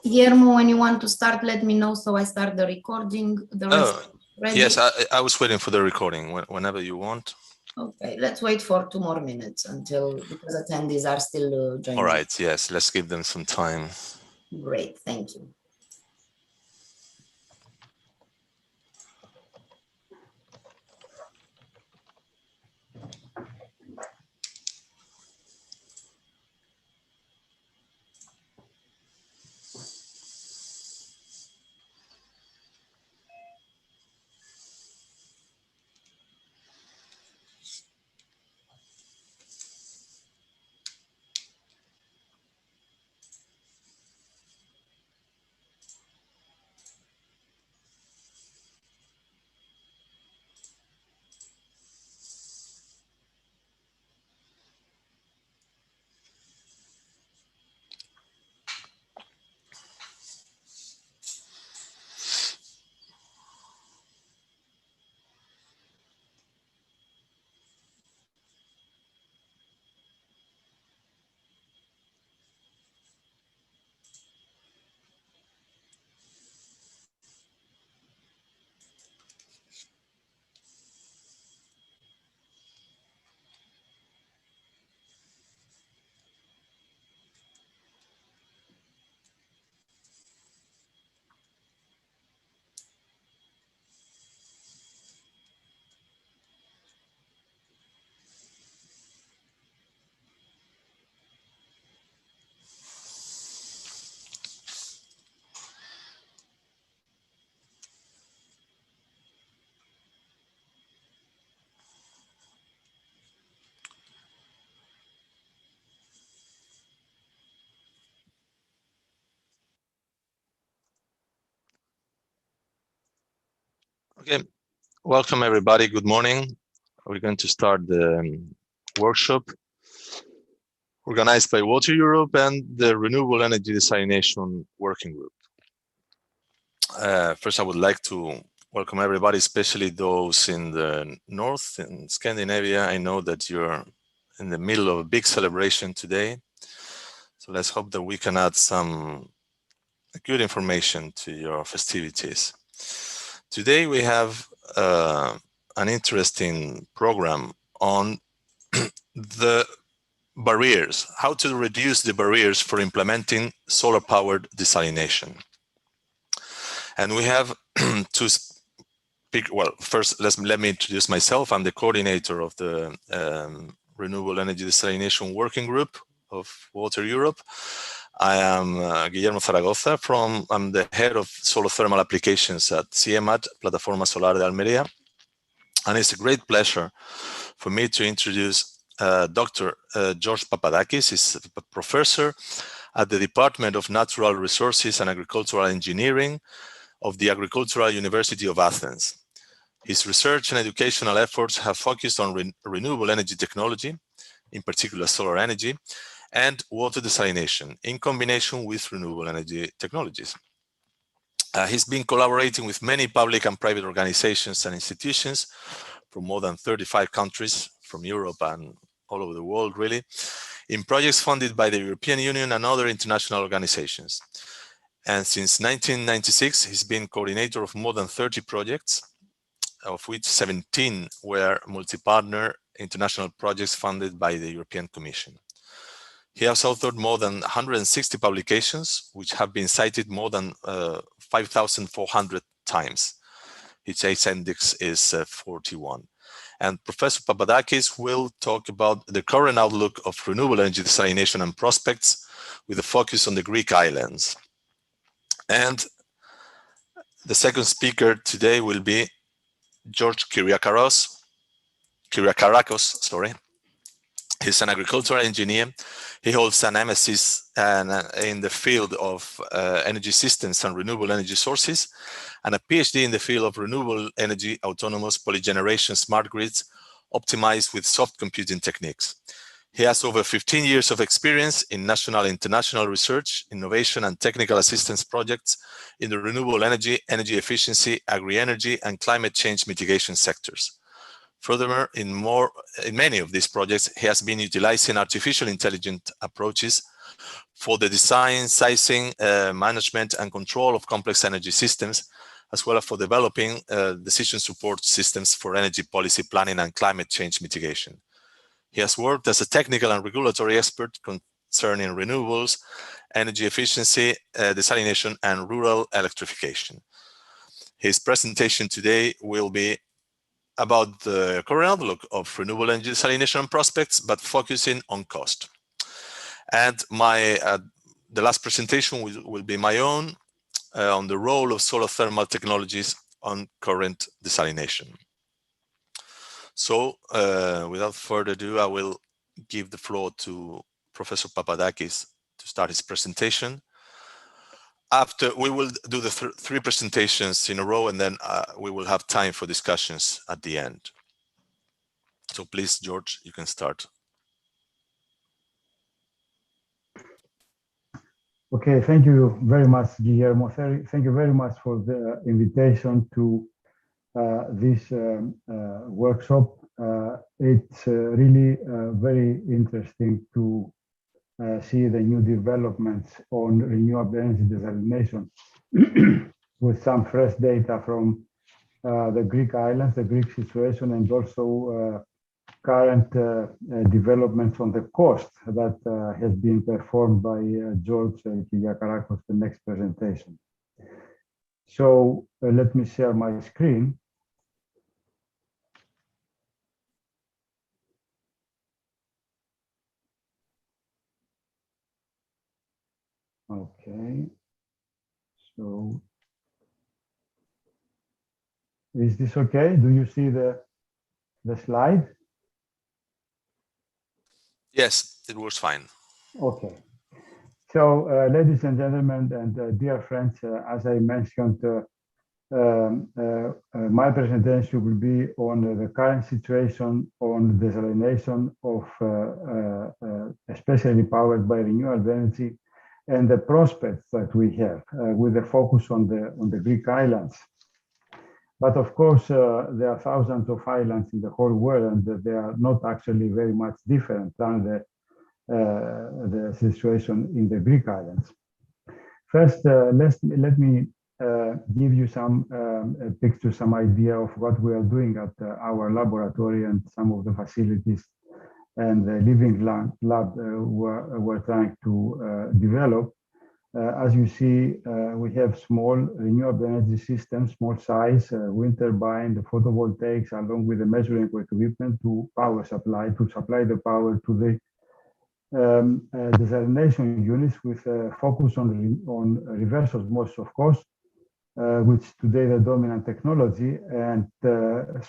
Guillermo, when you want to start, let me know so I start the recording. The rest ready? Yes, I was waiting for the recording. Whenever you want. Okay, let's wait for 2 more minutes because attendees are still joining. All right, yes, let's give them some time. Great, thank you. Okay, welcome everybody. Good morning. We're going to start the workshop organized by Water Europe and the Renewable Energy Desalination Working Group. First, I would like to welcome everybody, especially those in the north, in Scandinavia. I know that you're in the middle of a big celebration today. So let's hope that we can add some good information to your festivities. Today we have an interesting program on the barriers, how to reduce the barriers for implementing solar-powered desalination. And we have to speak, well, first let me introduce myself. I'm the coordinator of the Renewable Energy Desalination Working Group of Water Europe. I am Guillermo Zaragoza I'm the head of solar thermal applications at CIEMAT, Plataforma Solar de Almería. And it's a great pleasure for me to introduce Dr. George Papadakis. He's a professor at the Department of Natural Resources and Agricultural Engineering of the Agricultural University of Athens. His research and educational efforts have focused on renewable energy technology, in particular solar energy, and water desalination in combination with renewable energy technologies. He's been collaborating with many public and private organizations and institutions from more than 35 countries from Europe and all over the world, really, in projects funded by the European Union and other international organizations. And since 1996, he's been coordinator of more than 30 projects, of which 17 were multi-partner international projects funded by the European Commission. He has authored more than 160 publications, which have been cited more than 5,400 times. His ACE index is 41. And Professor Papadakis will talk about the current outlook of renewable energy desalination and prospects with a focus on the Greek islands. And the second speaker today will be George Kyriakakos. He's an agricultural engineer. He holds an MSc in the field of energy systems and renewable energy sources, and a PhD in the field of renewable energy, autonomous polygeneration, smart grids, optimized with soft computing techniques. He has over 15 years of experience in national and international research, innovation, and technical assistance projects in the renewable energy, energy efficiency, agri-energy, and climate change mitigation sectors. Furthermore, in many of these projects, he has been utilizing artificial intelligence approaches for the design, sizing, management, and control of complex energy systems, as well as for developing decision support systems for energy policy planning and climate change mitigation. He has worked as a technical and regulatory expert concerning renewables, energy efficiency, desalination, and rural electrification. His presentation today will be about the current outlook of renewable energy desalination prospects, but focusing on cost. And the last presentation will be my own on the role of solar thermal technologies on current desalination. So without further ado, I will give the floor to Professor Papadakis to start his presentation. After, we will do the three presentations in a row, and then we will have time for discussions at the end. So please, George, you can start. Okay, thank you very much, Guillermo. Thank you very much for the invitation to this workshop. It's really very interesting to see the new developments on renewable energy desalination with some fresh data from the Greek islands, the Greek situation, and also current developments on the cost that has been performed by George Kyriakarakos, the next presentation. So let me share my screen. Okay, so is this okay? Do you see the slide? Yes, it works fine. Okay. So, ladies and gentlemen, and dear friends, as I mentioned, my presentation will be on the current situation on desalination of, especially powered by renewable energy, and the prospects that we have with the focus on the Greek islands. But of course, there are thousands of islands in the whole world, and they are not actually very much different than the situation in the Greek islands. First, let me give you some picture, some idea of what we are doing at our laboratory and some of the facilities and the living lab we're trying to develop. As you see, we have small renewable energy systems, small size, wind turbine, the photovoltaics, along with the measuring equipment to power supply, to supply the power to the desalination units with focus on reverse osmosis, of course, which today the dominant technology, and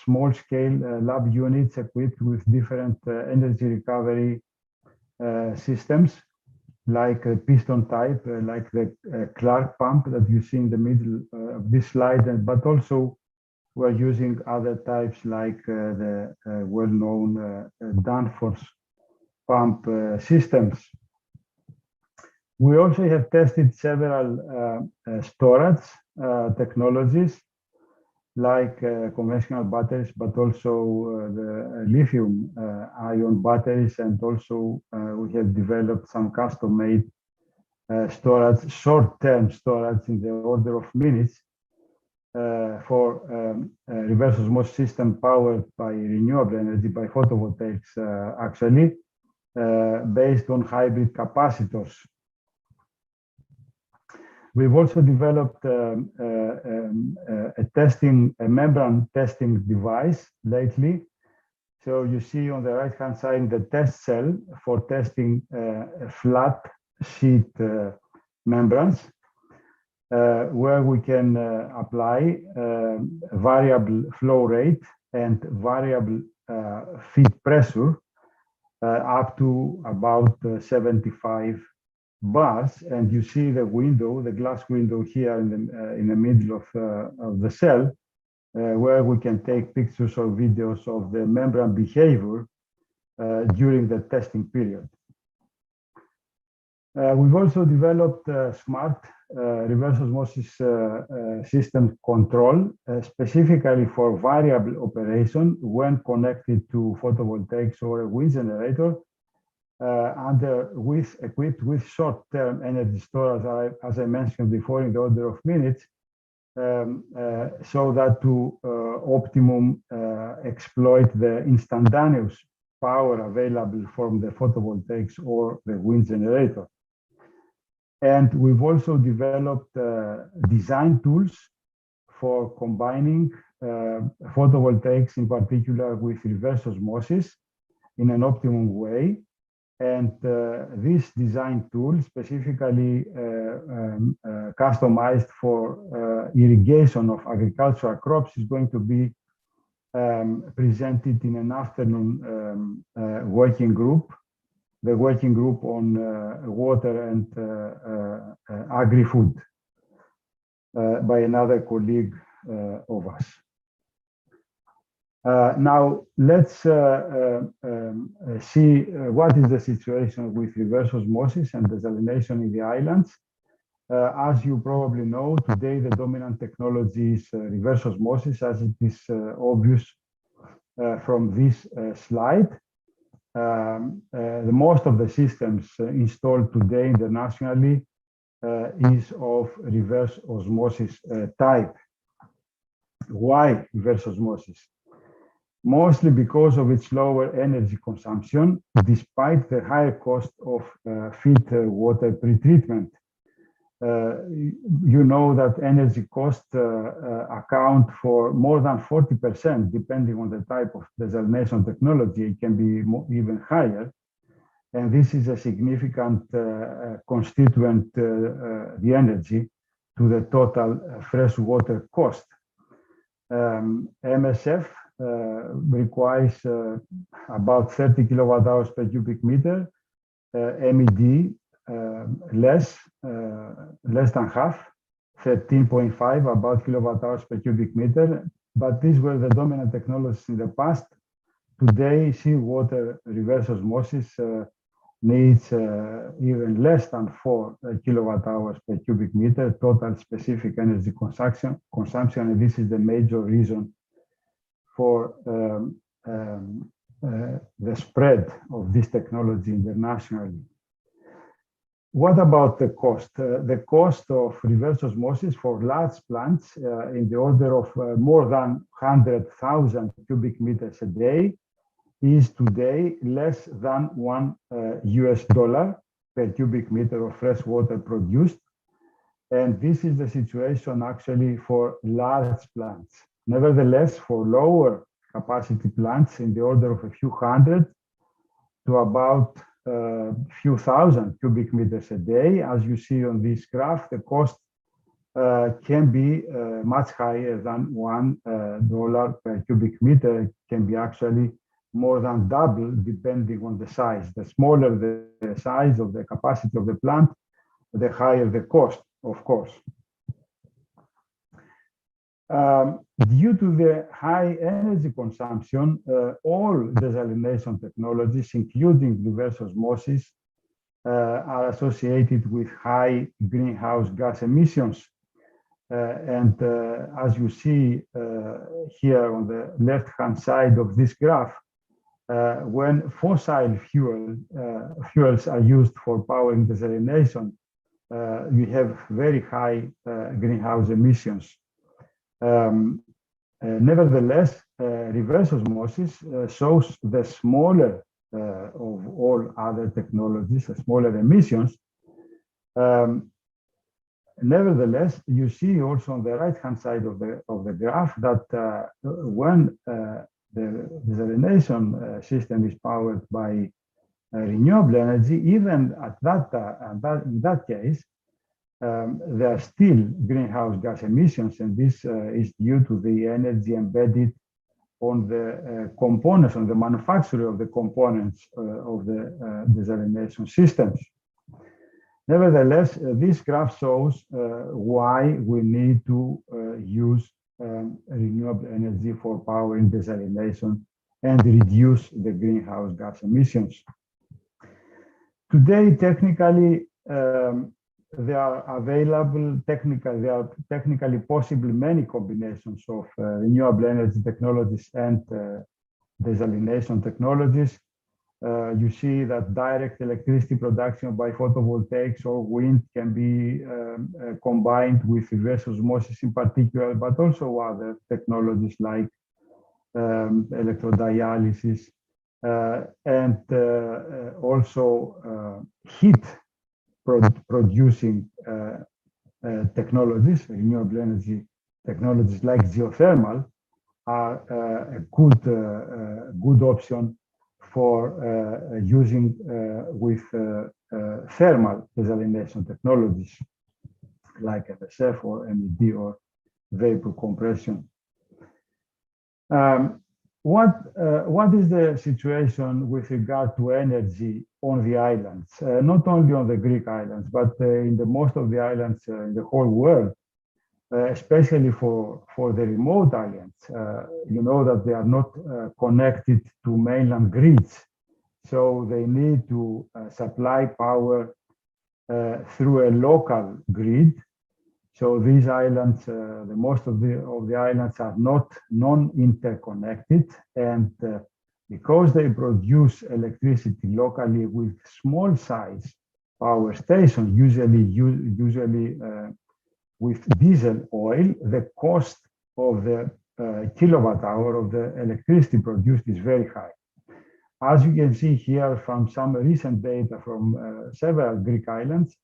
small-scale lab units equipped with different energy recovery systems, like a piston type, like the Clark pump that you see in the middle of this slide, but also we're using other types like the well-known Danfoss pump systems. We also have tested several storage technologies like conventional batteries, but also the lithium ion batteries, and also we have developed some custom-made storage, short-term storage in the order of minutes for reverse osmosis system powered by renewable energy, by photovoltaics actually, based on hybrid capacitors. We've also developed a membrane testing device lately. So you see on the right-hand side the test cell for testing flat sheet membranes, where we can apply variable flow rate and variable feed pressure up to about 75 bars, and you see the window, the glass window here in the middle of the cell, where we can take pictures or videos of the membrane behavior during the testing period. We've also developed smart reverse osmosis system control, specifically for variable operation when connected to photovoltaics or a wind generator, equipped with short-term energy storage, as I mentioned before, in the order of minutes, so that to optimum exploit the instantaneous power available from the photovoltaics or the wind generator. And we've also developed design tools for combining photovoltaics, in particular with reverse osmosis, in an optimum way. And this design tool, specifically customized for irrigation of agricultural crops, is going to be presented in an afternoon working group, the working group on water and agri-food, by another colleague of us. Now, let's see what is the situation with reverse osmosis and desalination in the islands. As you probably know, today the dominant technology is reverse osmosis, as it is obvious from this slide. Most of the systems installed today internationally is of reverse osmosis type. Why reverse osmosis? Mostly because of its lower energy consumption, despite the higher cost of filter water pretreatment. You know that energy costs account for more than 40%, depending on the type of desalination technology. It can be even higher. And this is a significant constituent, the energy, to the total freshwater cost. MSF requires about 30 kilowatt hours per cubic meter, MED less than half, 13.5 about kilowatt hours per cubic meter, but these were the dominant technologies in the past. Today, seawater reverse osmosis needs even less than 4 kilowatt hours per cubic meter total specific energy consumption, and this is the major reason for the spread of this technology internationally. What about the cost? The cost of reverse osmosis for large plants in the order of more than 100,000 cubic meters a day is today less than $1 per cubic meter of fresh water produced. And this is the situation actually for large plants. Nevertheless, for lower capacity plants in the order of a few hundred to about a few thousand cubic meters a day, as you see on this graph, the cost can be much higher than $1 per cubic meter. It can be actually more than double, depending on the size. The smaller the size of the capacity of the plant, the higher the cost, of course. Due to the high energy consumption, all desalination technologies, including reverse osmosis, are associated with high greenhouse gas emissions. As you see here on the left-hand side of this graph, when fossil fuels are used for powering desalination, we have very high greenhouse emissions. Nevertheless, reverse osmosis shows the smaller of all other technologies, the smaller emissions. Nevertheless, you see also on the right-hand side of the graph that when the desalination system is powered by renewable energy, even in that case, there are still greenhouse gas emissions, and this is due to the energy embedded on the components, on the manufacture of the components of the desalination systems. Nevertheless, this graph shows why we need to use renewable energy for powering desalination and reduce the greenhouse gas emissions. Today, technically, there are technically possible many combinations of renewable energy technologies and desalination technologies. You see that direct electricity production by photovoltaics or wind can be combined with reverse osmosis in particular, but also other technologies like electrodialysis and also heat producing technologies, renewable energy technologies like geothermal are a good option for using with thermal desalination technologies like FSF or MED or vapor compression. What is the situation with regard to energy on the islands? Not only on the Greek islands, but in the most of the islands in the whole world, especially for the remote islands. You know that they are not connected to mainland grids, so they need to supply power through a local grid. So these islands, the most of the islands are not non-interconnected, and because they produce electricity locally with small size power stations, usually with diesel oil, the cost of the kilowatt hour of the electricity produced is very high. As you can see here from some recent data from several Greek islands,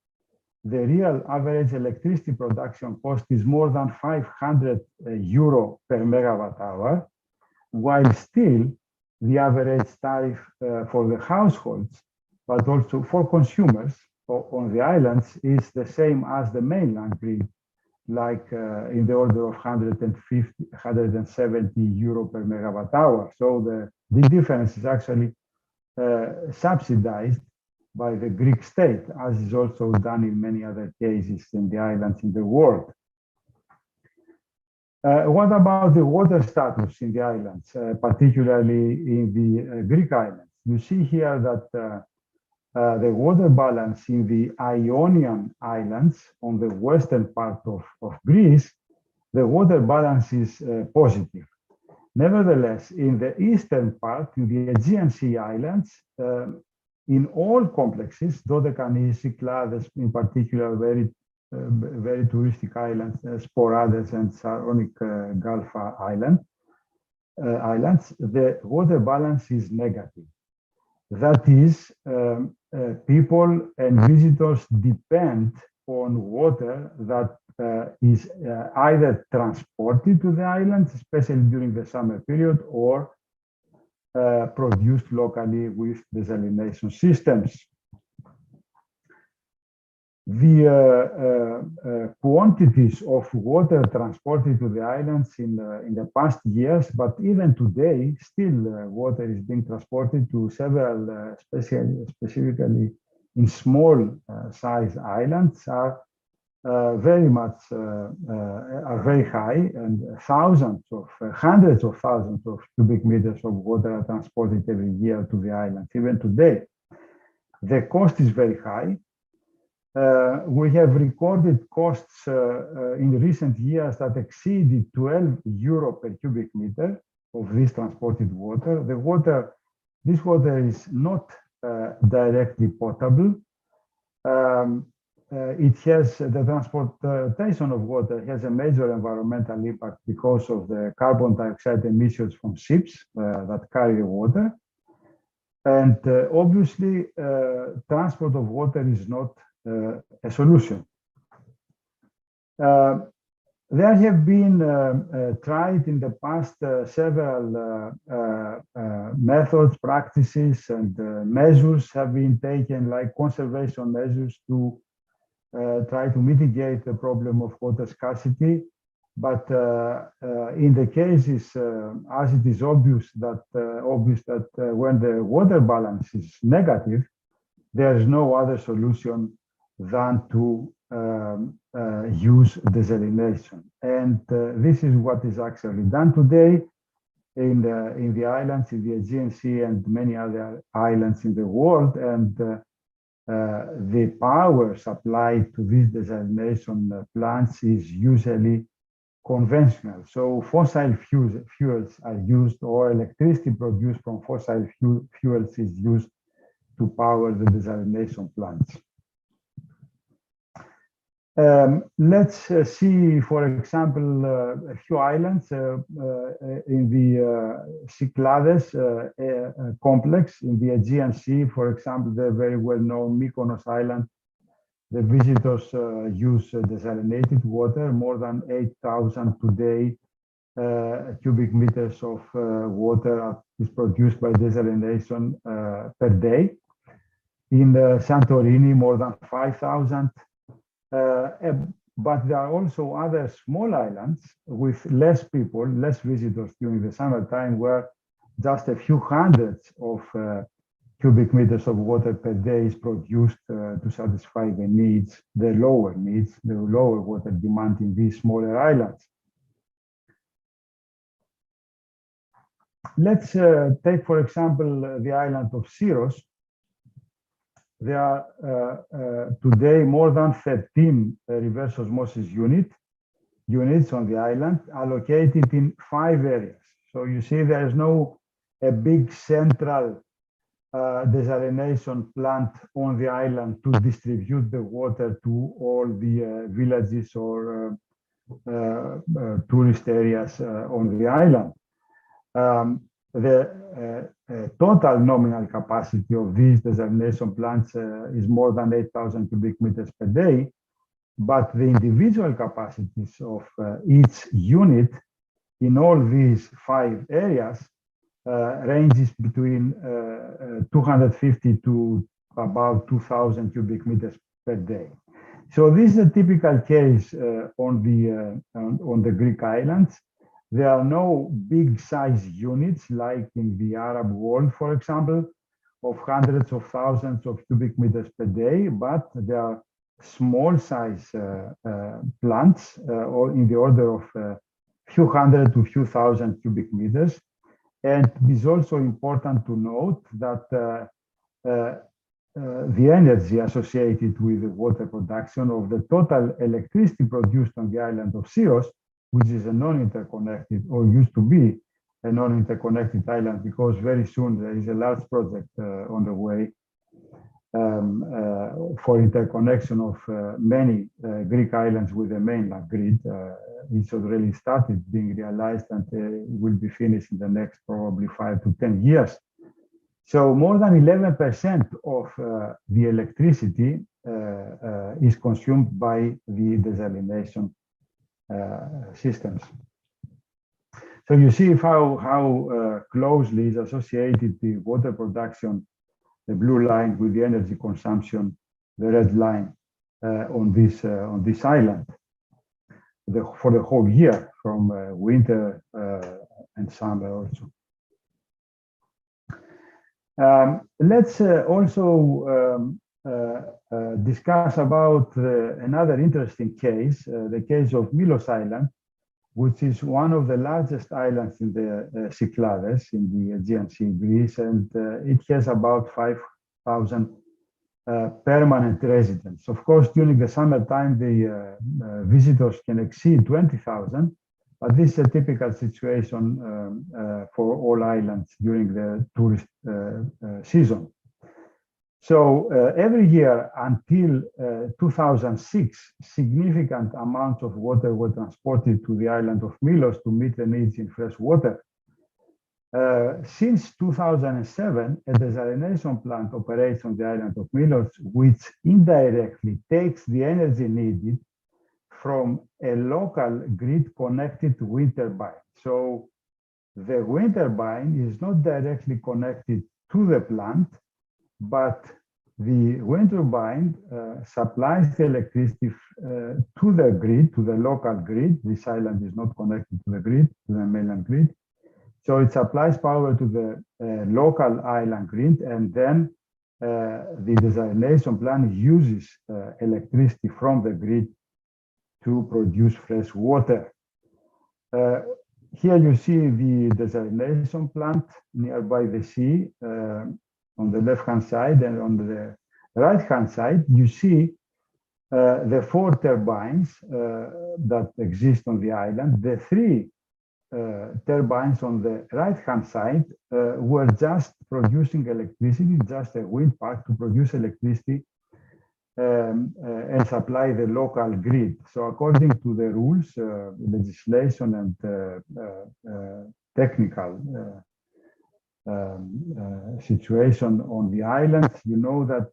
the real average electricity production cost is more than 500 euro per megawatt hour, while still the average tariff for the households, but also for consumers on the islands is the same as the mainland grid, like in the order of 150, 170 euro per megawatt hour. So the difference is actually subsidized by the Greek state, as is also done in many other cases in the islands in the world. What about the water status in the islands, particularly in the Greek islands? You see here that the water balance in the Ionian Islands on the western part of Greece, the water balance is positive. Nevertheless, in the eastern part, in the Aegean Sea Islands, in all complexes, Dodecanese, Cyclades, in particular, very touristic islands, Sporades and Saronic Galfa islands, the water balance is negative. That is, people and visitors depend on water that is either transported to the islands, especially during the summer period, or produced locally with desalination systems. The quantities of water transported to the islands in the past years, but even today, still water is being transported to several, specifically in small size islands, are very high, and hundreds of thousands of cubic meters of water are transported every year to the islands. Even today, the cost is very high. We have recorded costs in recent years that exceeded 12 euro per cubic meter of this transported water. This water is not directly potable. The transportation of water has a major environmental impact because of the carbon dioxide emissions from ships that carry water. And obviously, transport of water is not a solution. There have been tried in the past several methods, practices, and measures have been taken, like conservation measures, to try to mitigate the problem of water scarcity. But in the cases, as it is obvious that when the water balance is negative, there is no other solution than to use desalination. And this is what is actually done today in the islands, in the Aegean Sea and many other islands in the world. And the power supplied to these desalination plants is usually conventional. So fossil fuels are used, or electricity produced from fossil fuels is used to power the desalination plants. Let's see, for example, a few islands in the Cyclades complex in the Aegean Sea. For example, the very well-known Mykonos Island. The visitors use desalinated water, more than 8,000 today cubic meters of water is produced by desalination per day. In Santorini, more than 5,000. But there are also other small islands with less people, less visitors during the summertime, where just a few hundreds of cubic meters of water per day is produced to satisfy the needs, the lower water demand in these smaller islands. Let's take, for example, the island of Syros. There are today more than 13 reverse osmosis units on the island, allocated in 5 areas. So you see there is a big central desalination plant on the island to distribute the water to all the villages or tourist areas on the island. The total nominal capacity of these desalination plants is more than 8,000 cubic meters per day, but the individual capacities of each unit in all these 5 areas ranges between 250 to about 2,000 cubic meters per day. So this is a typical case on the Greek islands. There are no big size units like in the Arab world, for example, of hundreds of thousands of cubic meters per day, but there are small size plants or in the order of a few hundred to few thousand cubic meters. And it is also important to note that the energy associated with the water production of the total electricity produced on the island of Syros, which is a non-interconnected, or used to be a non-interconnected island, because very soon there is a large project on the way for interconnection of many Greek islands with the mainland grid. It's already started being realized and will be finished in the next probably 5 to 10 years. So more than 11% of the electricity is consumed by the desalination systems. So you see how closely is associated the water production, the blue line, with the energy consumption, the red line on this island for the whole year, from winter and summer also. Let's also discuss about another interesting case, the case of Milos Island, which is one of the largest islands in the Cyclades in the Aegean Sea, Greece, and it has about 5,000 permanent residents. Of course, during the summertime, the visitors can exceed 20,000, but this is a typical situation for all islands during the tourist season. So every year until 2006, significant amounts of water were transported to the island of Milos to meet the needs in fresh water. Since 2007, a desalination plant operates on the island of Milos, which indirectly takes the energy needed from a local grid-connected wind turbine. So the wind turbine is not directly connected to the plant, but the wind turbine supplies the electricity to the grid, to the local grid. This island is not connected to the grid, to the mainland grid. So it supplies power to the local island grid, and then the desalination plant uses electricity from the grid to produce fresh water. Here you see the desalination plant nearby the sea on the left-hand side, and on the right-hand side, you see the 4 turbines that exist on the island. The 3 turbines on the right-hand side were just producing electricity, just a wind park to produce electricity and supply the local grid. So according to the rules, legislation and technical situation on the island, you know that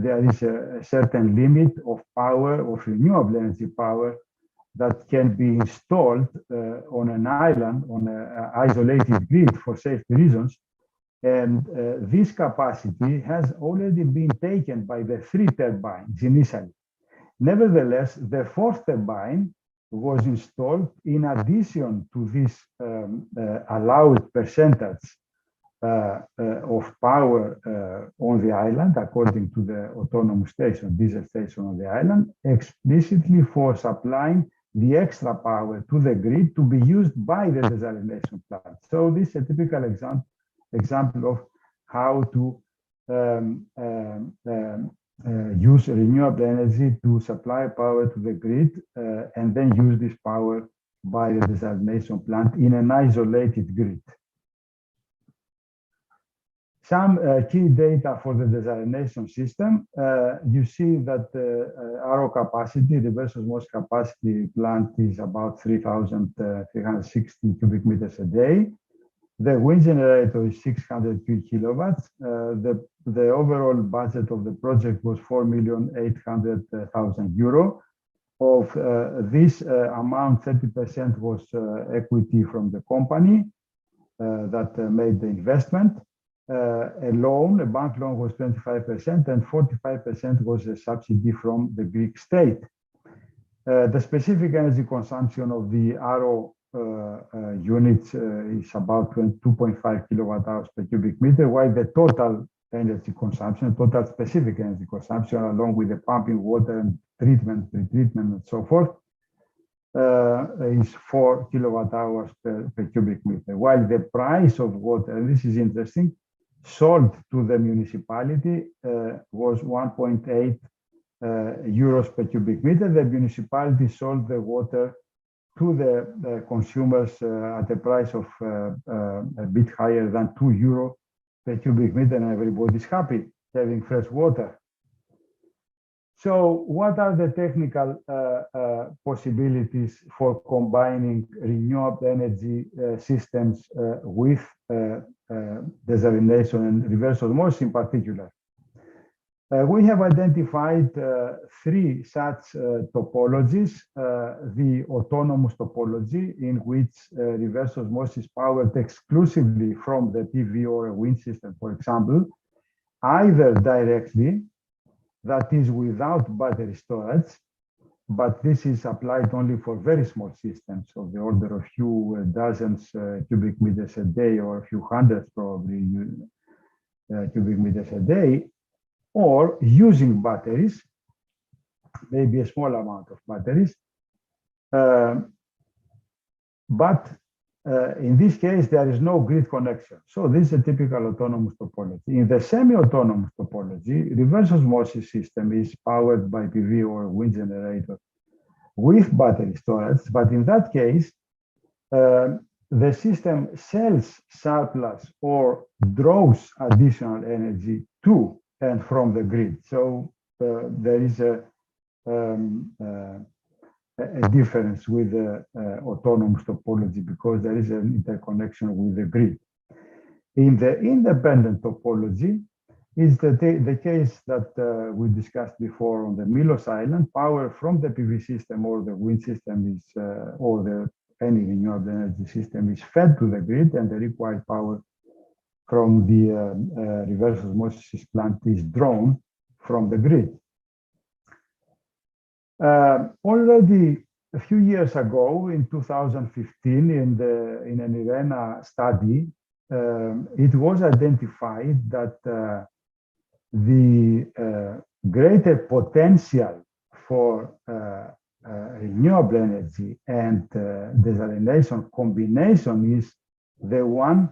there is a certain limit of power, of renewable energy power, that can be installed on an island, on an isolated grid for safety reasons. And this capacity has already been taken by the 3 turbines initially. Nevertheless, the 4th turbine was installed in addition to this allowed percentage of power on the island, according to the autonomous station, diesel station on the island, explicitly for supplying the extra power to the grid to be used by the desalination plant. So this is a typical example of how to use renewable energy to supply power to the grid and then use this power by the desalination plant in an isolated grid. Some key data for the desalination system. You see that RO capacity, reverse osmosis capacity plant is about 3,360 cubic meters a day. The wind generator is 600 kilowatts. The overall budget of the project was €4,800,000. Of this amount, 30% was equity from the company that made the investment. A loan, a bank loan, was 25%, and 45% was a subsidy from the Greek state. The specific energy consumption of the RO units is about 2.5 kilowatt hours per cubic meter, while the total energy consumption, total specific energy consumption, along with the pumping water and treatment, pretreatment, and so forth, is 4 kilowatt hours per cubic meter. While the price of water, and this is interesting, sold to the municipality was 1.8 euros per cubic meter. The municipality sold the water to the consumers at a price of a bit higher than €2 per cubic meter, and everybody's happy having fresh water. So what are the technical possibilities for combining renewable energy systems with desalination and reverse osmosis in particular? We have identified 3 such topologies. The autonomous topology, in which reverse osmosis is powered exclusively from the PV or a wind system, for example, either directly, that is without battery storage, but this is applied only for very small systems of the order of few dozens cubic meters a day, or a few hundreds probably cubic meters a day, or using batteries, maybe a small amount of batteries. But in this case, there is no grid connection. So this is a typical autonomous topology. In the semi-autonomous topology, reverse osmosis system is powered by PV or wind generator with battery storage. But in that case, the system sells surplus or draws additional energy to and from the grid. So there is a difference with the autonomous topology, because there is an interconnection with the grid. In the independent topology is the case that we discussed before on the Milos Island. Power from the PV system or the wind system is, or any renewable energy system is fed to the grid, and the required power from the reverse osmosis plant is drawn from the grid. Already a few years ago, in 2015, in an IRENA study, it was identified that the greater potential for renewable energy and desalination combination is the one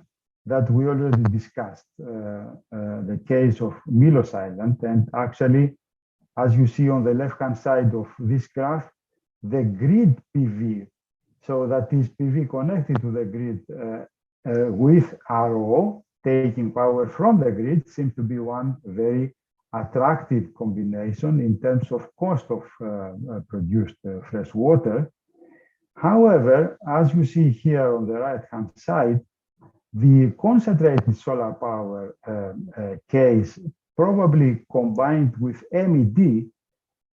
that we already discussed, the case of Milos Island. And actually, as you see on the left-hand side of this graph, the grid PV, so that is PV connected to the grid with RO, taking power from the grid seems to be one very attractive combination in terms of cost of produced fresh water. However, as you see here on the right-hand side, the concentrated solar power case, probably combined with MED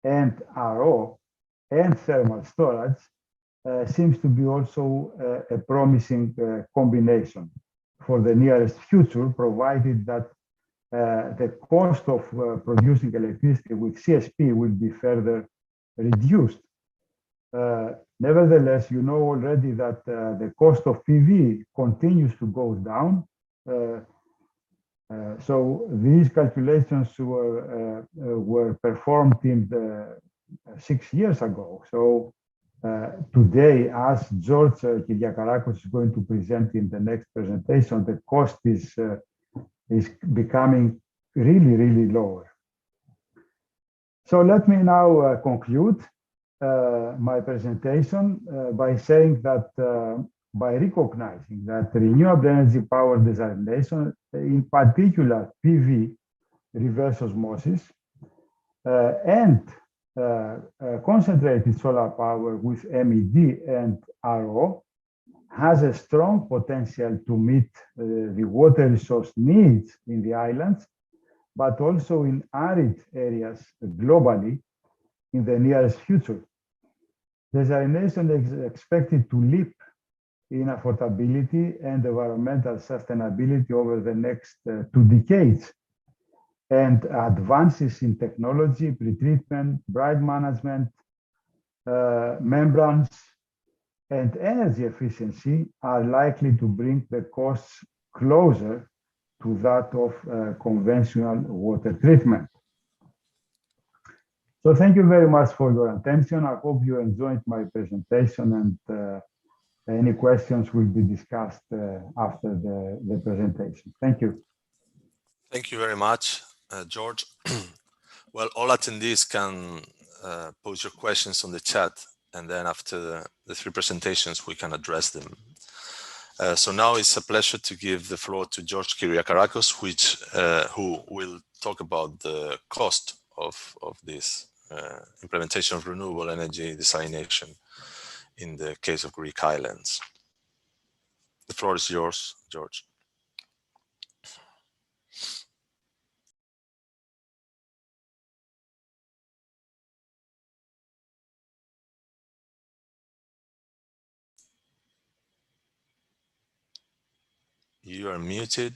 and RO and thermal storage, seems to be also a promising combination for the nearest future, provided that the cost of producing electricity with CSP will be further reduced. Nevertheless, you know already that the cost of PV continues to go down. So these calculations were performed in 6 years ago. So today, as George Kyriakarakos is going to present in the next presentation, the cost is becoming really, really lower. So let me now conclude my presentation by saying that by recognizing that renewable energy power desalination, in particular PV reverse osmosis, and concentrated solar power with MED and RO has a strong potential to meet the water resource needs in the islands, but also in arid areas globally in the nearest future. Desalination is expected to leap in affordability and environmental sustainability over the next 2 decades. And advances in technology, pretreatment, brine management, membranes, and energy efficiency are likely to bring the costs closer to that of conventional water treatment. So thank you very much for your attention. I hope you enjoyed my presentation, and any questions will be discussed after the presentation. Thank you. Thank you very much, George. Well, all attendees can pose your questions on the chat, and then after the 3 presentations, we can address them. So now it's a pleasure to give the floor to George Kyriakarakos, who will talk about the cost of this implementation of renewable energy desalination in the case of Greek islands. The floor is yours, George. You are muted.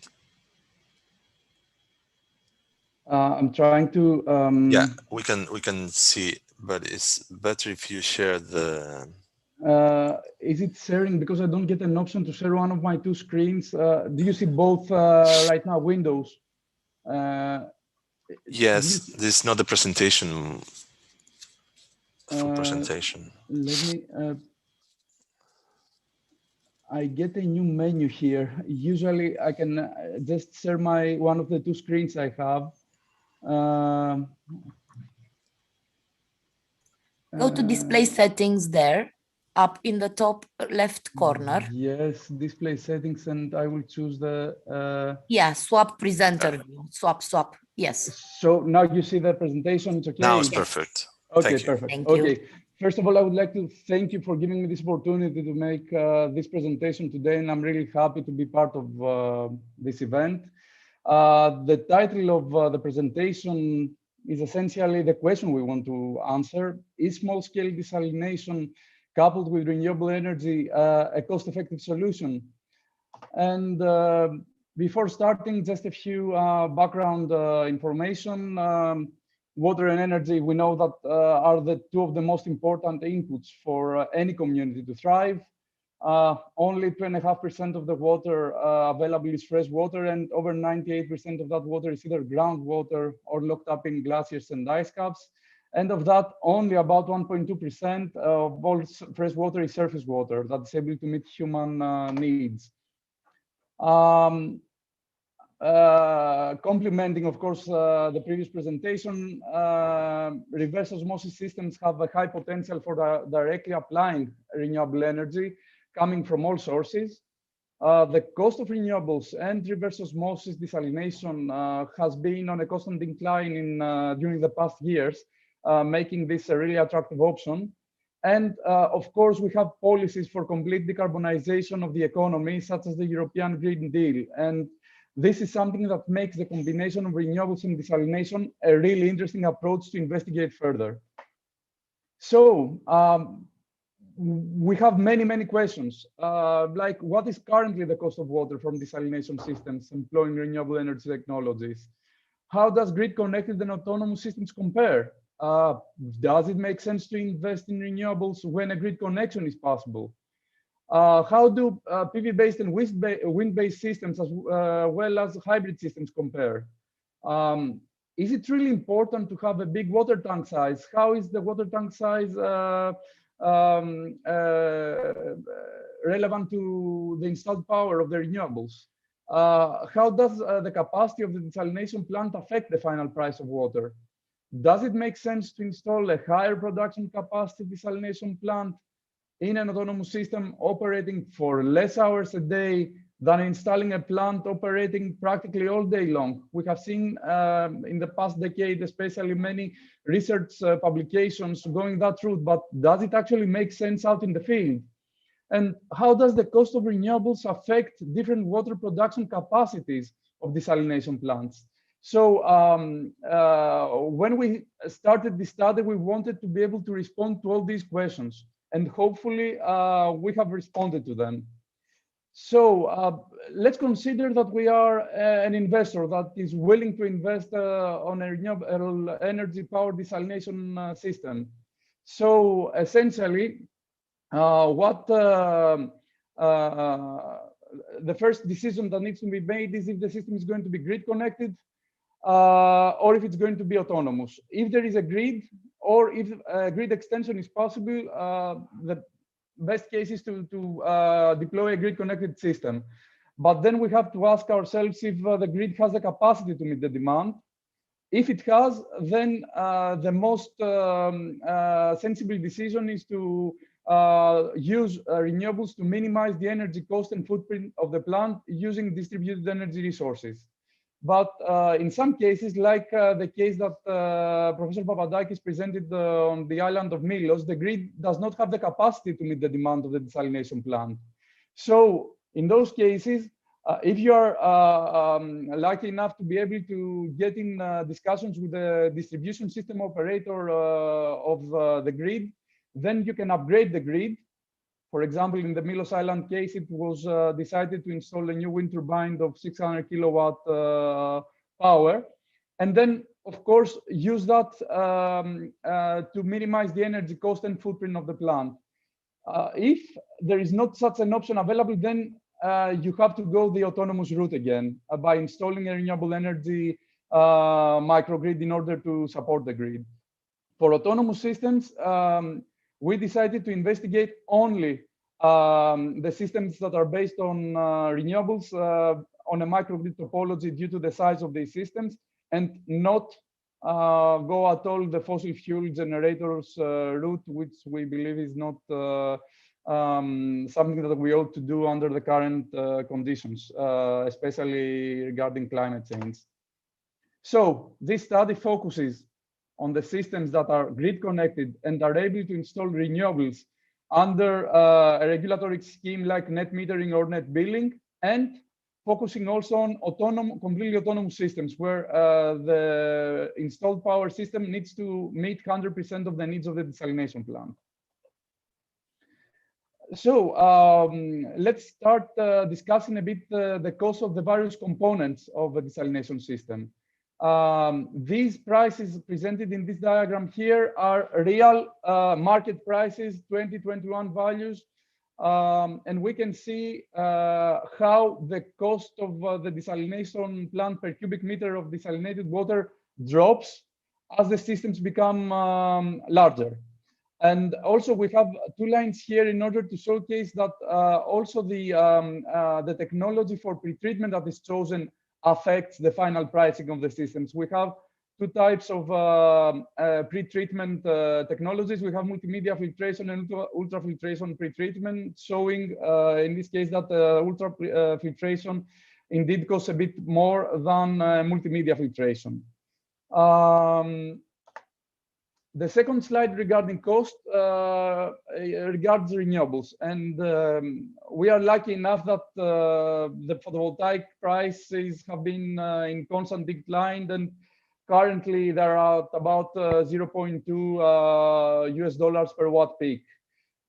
I'm trying to. Yeah, we can see, but it's better if you share the. Is it sharing? Because I don't get an option to share one of my 2 screens. Do you see both right now? Windows. Yes, this is not the presentation. Full presentation. Let me. I get a new menu here. Usually, I can just share one of the 2 screens I have. Go to display settings there, up in the top left corner. Yes, display settings, and I will choose the. Yeah, swap presenter view. Swap. Yes. So now you see the presentation. It's okay. Now it's perfect. Okay, thank perfect. Thank okay. you. First of all, I would like to thank you for giving me this opportunity to make this presentation today, and I'm really happy to be part of this event. The title of the presentation is essentially the question we want to answer. Is small-scale desalination coupled with renewable energy a cost-effective solution? And before starting, just a few background information. Water and energy, we know that are the 2 of the most important inputs for any community to thrive. Only 2.5% of the water available is fresh water, and over 98% of that water is either groundwater or locked up in glaciers and ice caps. And of that, only about 1.2% of all fresh water is surface water that is able to meet human needs. Complementing, of course, the previous presentation, reverse osmosis systems have a high potential for directly applying renewable energy coming from all sources. the cost of renewables and reverse osmosis desalination has been on a constant decline during the past years, making this a really attractive option. And of course, we have policies for complete decarbonization of the economy, such as the European Green Deal. And this is something that makes the combination of renewables and desalination a really interesting approach to investigate further. So we have many questions, like what is currently the cost of water from desalination systems employing renewable energy technologies? How does grid-connected and autonomous systems compare? Does it make sense to invest in renewables when a grid connection is possible? How do PV-based and wind-based systems as well as hybrid systems compare? Is it really important to have a big water tank size? How is the water tank size relevant to the installed power of the renewables? How does the capacity of the desalination plant affect the final price of water? Does it make sense to install a higher production capacity desalination plant in an autonomous system operating for less hours a day than installing a plant operating practically all day long? We have seen in the past decade, especially many research publications going that route, but does it actually make sense out in the field? And how does the cost of renewables affect different water production capacities of desalination plants? So when we started this study, we wanted to be able to respond to all these questions, and hopefully we have responded to them. So let's consider that we are an investor that is willing to invest on a renewable energy power desalination system. So essentially, the first decision that needs to be made is if the system is going to be grid connected or if it's going to be autonomous. If there is a grid or if a grid extension is possible, the best case is to deploy a grid connected system. But then we have to ask ourselves if the grid has the capacity to meet the demand. If it has, then the most sensible decision is to use renewables to minimize the energy cost and footprint of the plant using distributed energy resources. But in some cases, like the case that Professor Papadakis presented on the island of Milos, the grid does not have the capacity to meet the demand of the desalination plant. So in those cases, if you are lucky enough to be able to get in discussions with the distribution system operator of the grid, then you can upgrade the grid. For example, in the Milos Island case, it was decided to install a new wind turbine of 600 kilowatt power, and then, of course, use that to minimize the energy cost and footprint of the plant. If there is not such an option available, then you have to go the autonomous route again by installing a renewable energy microgrid in order to support the grid. For autonomous systems, we decided to investigate only the systems that are based on renewables on a microgrid topology due to the size of these systems, and not go at all the fossil fuel generators route, which we believe is not something that we ought to do under the current conditions, especially regarding climate change. So this study focuses on the systems that are grid connected and are able to install renewables under a regulatory scheme like net metering or net billing, and focusing also on completely autonomous systems where the installed power system needs to meet 100% of the needs of the desalination plant. So let's start discussing a bit the cost of the various components of a desalination system. These prices presented in this diagram here are real market prices, 2021 values, and we can see how the cost of the desalination plant per cubic meter of desalinated water drops as the systems become larger. And also we have two lines here in order to showcase that also the technology for pretreatment that is chosen affects the final pricing of the systems. We have two types of pre-treatment technologies. We have multimedia filtration and ultrafiltration pre-treatment, showing in this case that ultrafiltration indeed costs a bit more than multimedia filtration. The second slide regarding cost regards renewables, and we are lucky enough that the photovoltaic prices have been in constant decline, and currently they're at about $0.2 US per watt peak.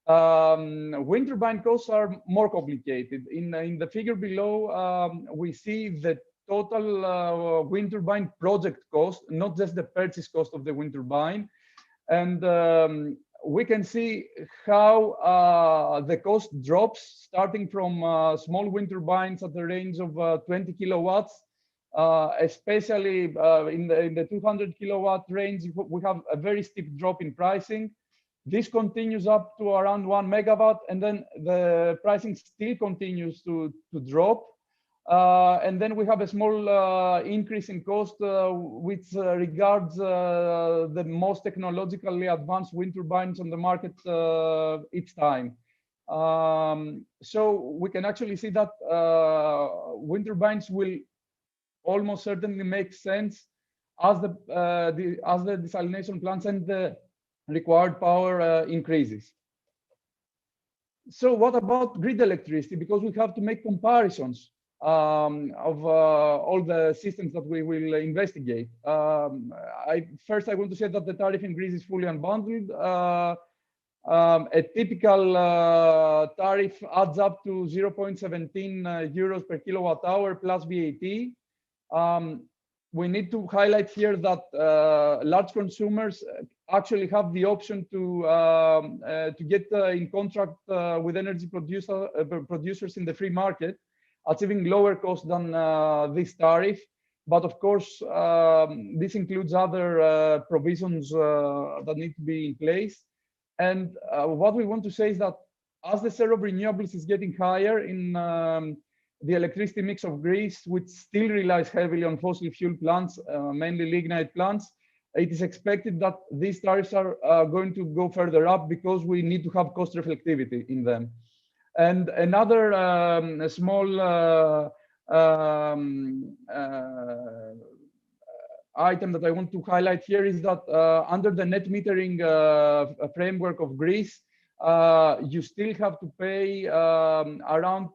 Wind turbine costs are more complicated. In the figure below, we see the total wind turbine project cost, not just the purchase cost of the wind turbine. And we can see how the cost drops, starting from small wind turbines at the range of 20 kilowatts, especially in the 200 kilowatt range. We have a very steep drop in pricing. This continues up to around 1 megawatt, and then the pricing still continues to drop. And then we have a small increase in cost, which regards the most technologically advanced wind turbines on the market each time. So we can actually see that wind turbines will almost certainly make sense as the desalination plants and the required power increases. So what about grid electricity? Because we have to make comparisons of all the systems that we will investigate. First, I want to say that the tariff in Greece is fully unbundled. A typical tariff adds up to 0.17 euros per kilowatt hour plus VAT. We need to highlight here that large consumers actually have the option to get in contract with energy producers in the free market, achieving lower cost than this tariff. But of course, this includes other provisions that need to be in place. And what we want to say is that as the share of renewables is getting higher in the electricity mix of Greece, which still relies heavily on fossil fuel plants, mainly lignite plants, it is expected that these tariffs are going to go further up because we need to have cost reflectivity in them. And another small item that I want to highlight here is that under the net metering framework of Greece, you still have to pay around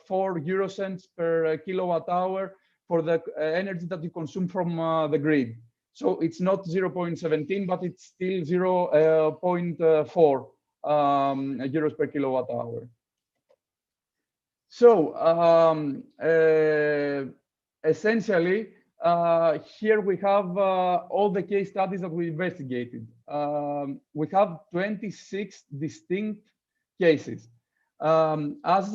4 euro cents per kilowatt hour for the energy that you consume from the grid. So it's not 0.17, but it's still 0.4 euros per kilowatt hour. So essentially, here we have all the case studies that we investigated. We have 26 distinct cases. As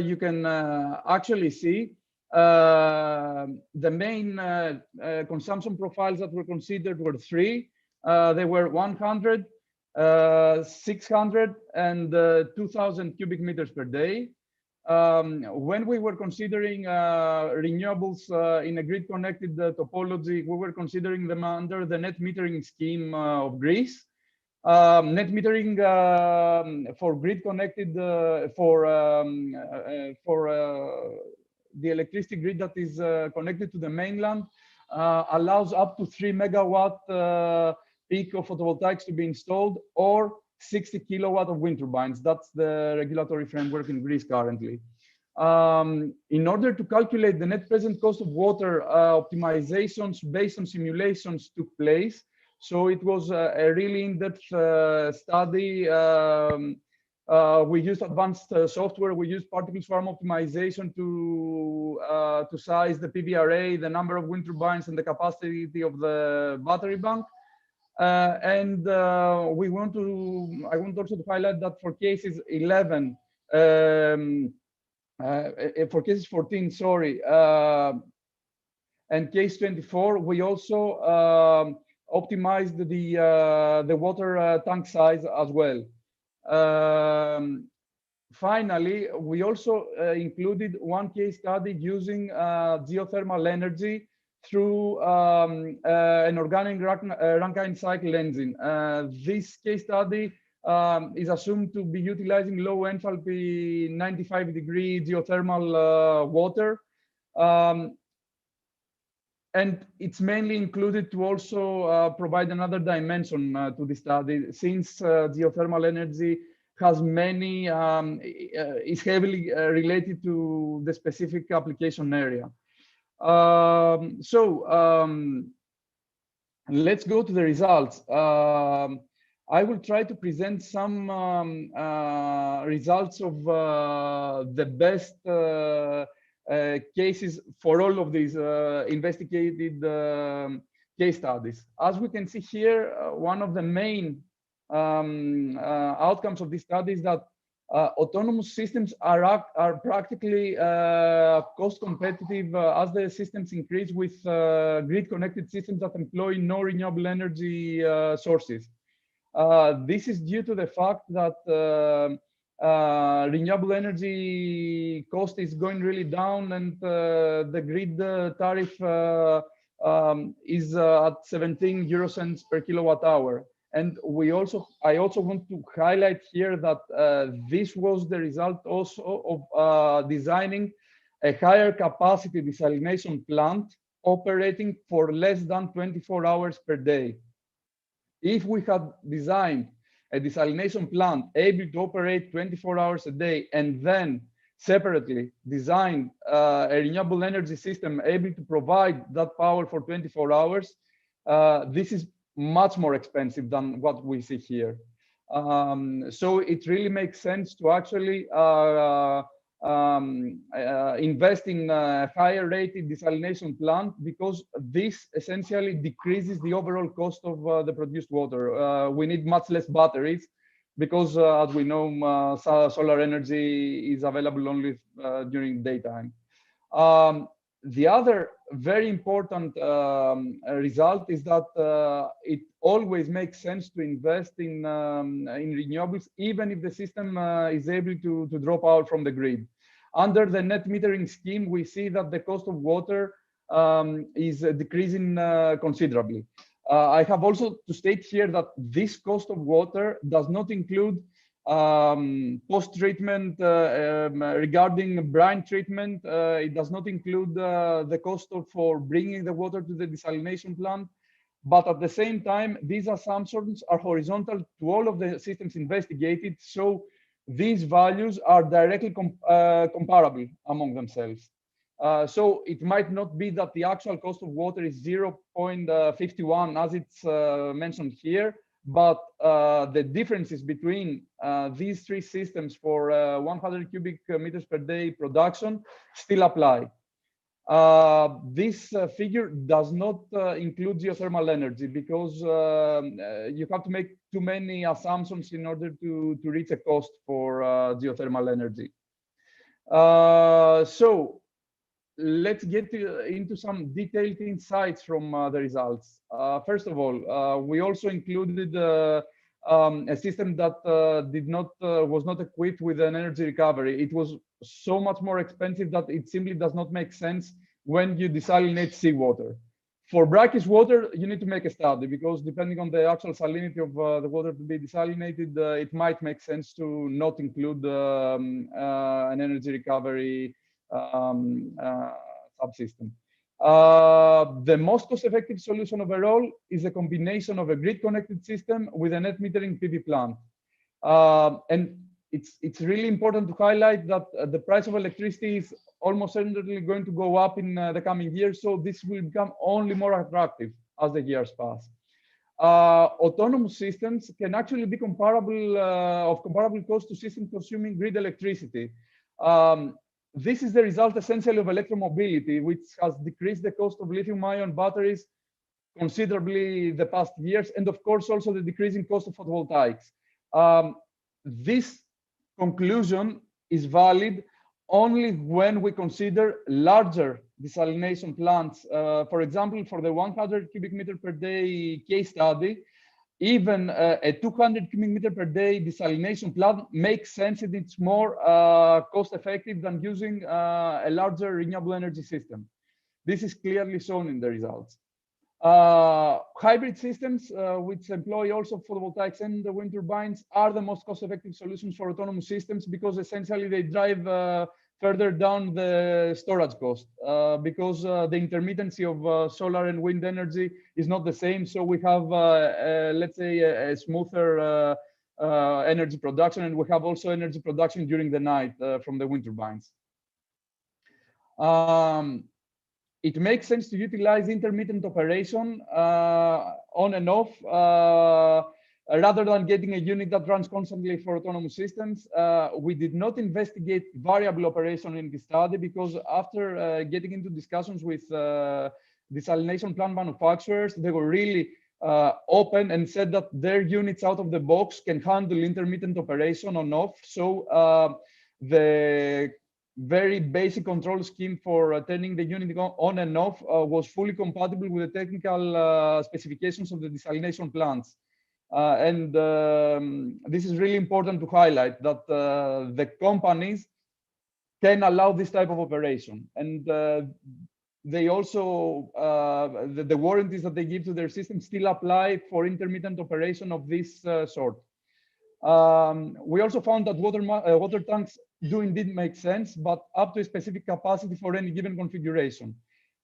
you can actually see, the main consumption profiles that were considered were three. They were 100, 600, and 2,000 cubic meters per day. When we were considering renewables in a grid-connected topology, we were considering them under the net metering scheme of Greece. Net metering for grid-connected for the electricity grid that is connected to the mainland allows up to 3 megawatt peak of photovoltaics to be installed, or 60 kilowatt of wind turbines. That's the regulatory framework in Greece currently. In order to calculate the net present cost of water, optimizations based on simulations took place. So it was a really in-depth study. We used advanced software. We used particle swarm optimization to size the PV array, the number of wind turbines, and the capacity of the battery bank. I want also to highlight that for cases 11, for cases 14, sorry, and case 24, we also optimized the water tank size as well. Finally, we also included one case study using geothermal energy through an organic Rankine cycle engine. This case study is assumed to be utilizing low enthalpy 95-degree geothermal water. And it's mainly included to also provide another dimension to the study, since geothermal energy has many, is heavily related to the specific application area. Let's go to the results. I will try to present some results of the best cases for all of these investigated case studies. As we can see here, one of the main outcomes of this study is that autonomous systems are practically cost competitive as the systems increase with grid-connected systems that employ no renewable energy sources. This is due to the fact that renewable energy cost is going really down, and the grid tariff is at 17 euro cents per kilowatt hour. And I also want to highlight here that this was the result also of designing a higher capacity desalination plant operating for less than 24 hours per day. If we had designed a desalination plant able to operate 24 hours a day and then separately designed a renewable energy system able to provide that power for 24 hours, this is much more expensive than what we see here. So it really makes sense to actually invest in a higher rated desalination plant, because this essentially decreases the overall cost of the produced water. We need much less batteries because, as we know, solar energy is available only during daytime. The other very important result is that it always makes sense to invest in renewables, even if the system is able to draw power from the grid. Under the net metering scheme, we see that the cost of water is decreasing considerably. I have also to state here that this cost of water does not include post-treatment regarding brine treatment. It does not include the cost for bringing the water to the desalination plant. But at the same time, these assumptions are horizontal to all of the systems investigated. So these values are directly comparable among themselves. So it might not be that the actual cost of water is 0.51 as it's mentioned here, but the differences between these three systems for 100 cubic meters per day production still apply. This figure does not include geothermal energy, because you have to make too many assumptions in order to reach a cost for geothermal energy. So let's get into some detailed insights from the results. First of all, we also included a system that was not equipped with an energy recovery. It was so much more expensive that it simply does not make sense when you desalinate seawater. For brackish water, you need to make a study, because depending on the actual salinity of the water to be desalinated, it might make sense to not include an energy recovery subsystem. The most cost-effective solution overall is a combination of a grid-connected system with a net metering PV plant. And it's really important to highlight that the price of electricity is almost certainly going to go up in the coming years, so this will become only more attractive as the years pass. Autonomous systems can actually be of comparable cost to systems consuming grid electricity. This is the result essentially of electromobility, which has decreased the cost of lithium-ion batteries considerably the past years, and of course also the decreasing cost of photovoltaics. This conclusion is valid only when we consider larger desalination plants. For example, for the 100 cubic meter per day case study, even a 200 cubic meter per day desalination plant makes sense, and it's more cost effective than using a larger renewable energy system. This is clearly shown in the results. Hybrid systems, which employ also photovoltaics and the wind turbines, are the most cost-effective solutions for autonomous systems because essentially they drive further down the storage cost because the intermittency of solar and wind energy is not the same. So we have, let's say, a smoother energy production, and we have also energy production during the night from the wind turbines. It makes sense to utilize intermittent operation on and off rather than getting a unit that runs constantly for autonomous systems. We did not investigate variable operation in the study because after getting into discussions with desalination plant manufacturers, they were really open and said that their units out of the box can handle intermittent operation on off. So the very basic control scheme for turning the unit on and off was fully compatible with the technical specifications of the desalination plants. This is really important to highlight that the companies can allow this type of operation. And they also, the warranties that they give to their system still apply for intermittent operation of this sort. We also found that water tanks do indeed make sense, but up to a specific capacity for any given configuration.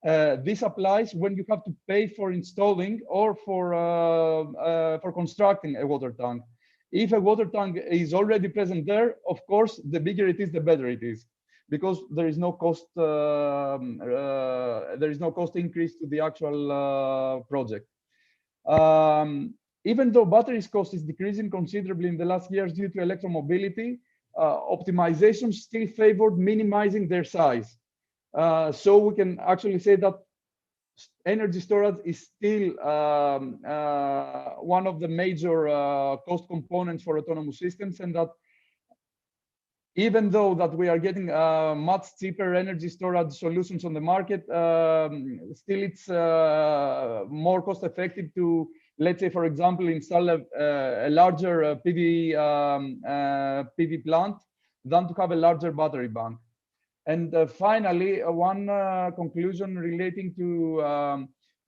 This applies when you have to pay for installing or for constructing a water tank. If a water tank is already present there, of course, the bigger it is, the better it is, because there is no cost. There is no cost increase to the actual project. Even though batteries cost is decreasing considerably in the last years due to electromobility, optimization still favored minimizing their size. So we can actually say that energy storage is still one of the major cost components for autonomous systems, and that even though that we are getting much cheaper energy storage solutions on the market, still it's more cost effective to, let's say, for example, install a larger PV plant than to have a larger battery bank. And finally, one conclusion relating to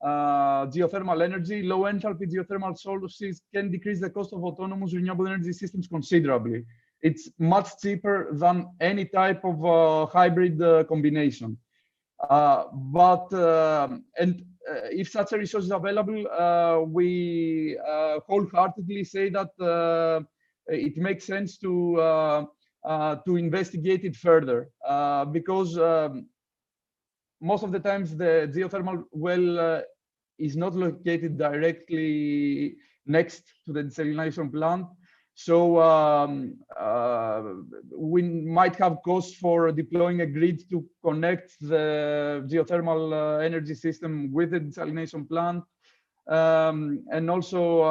geothermal energy. Low enthalpy geothermal sources can decrease the cost of autonomous renewable energy systems considerably. It's much cheaper than any type of hybrid combination. If such a resource is available, we wholeheartedly say that it makes sense to investigate it further, because most of the times the geothermal well is not located directly next to the desalination plant. So we might have costs for deploying a grid to connect the geothermal energy system with the desalination plant. And also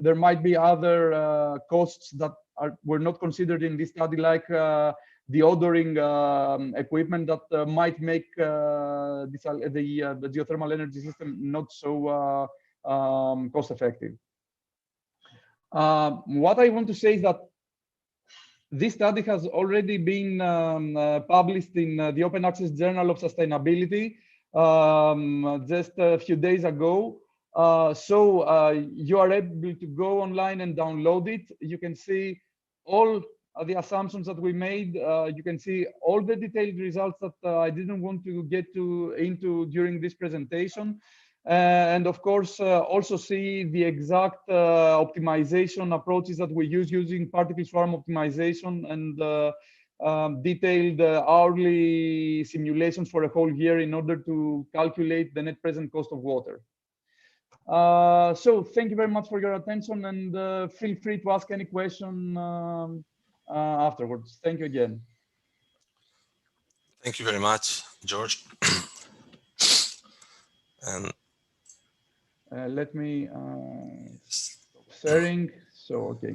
there might be other costs that were not considered in this study, like deodoring equipment that might make the geothermal energy system not so cost effective. What I want to say is that this study has already been published in the Open Access Journal of Sustainability just a few days ago. So you are able to go online and download it. You can see all the assumptions that we made. You can see all the detailed results that I didn't want to get into during this presentation. And of course, also see the exact optimization approaches that we use using particle swarm optimization and detailed hourly simulations for a whole year in order to calculate the net present cost of water. So thank you very much for your attention, and feel free to ask any question afterwards. Thank you again. Thank you very much, George. And let me stop sharing. So, okay.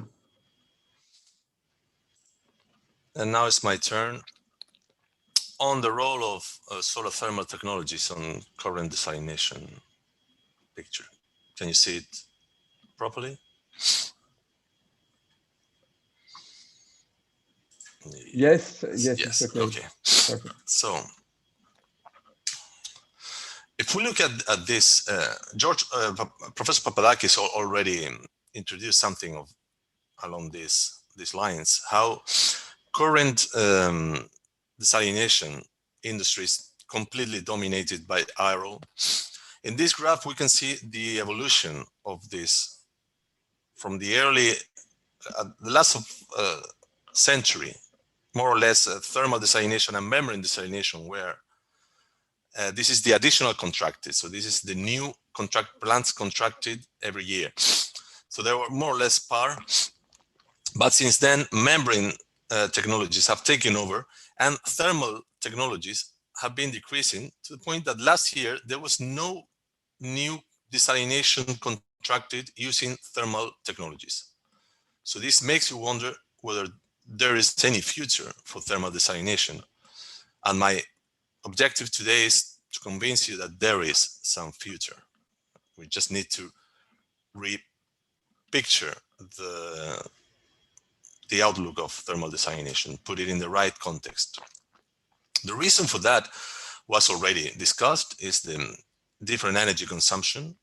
And now it's my turn. On the role of solar thermal technologies on current desalination picture. Can you see it properly? Yes, yes. it's okay. Okay. Perfect. So if we look at this, Professor Papadakis already introduced something along these lines, how current desalination industry is completely dominated by aero. In this graph, we can see the evolution of this from the early, the last century, more or less, thermal desalination and membrane desalination, where this is the additional contracted. So this is the new plants contracted every year. So they were more or less par. But since then, membrane technologies have taken over, and thermal technologies have been decreasing to the point that last year there was no new desalination contracted using thermal technologies. So this makes you wonder whether there is any future for thermal desalination. And my objective today is to convince you that there is some future. We just need to repicture the outlook of thermal desalination, put it in the right context. The reason for that was already discussed, is the different energy consumption.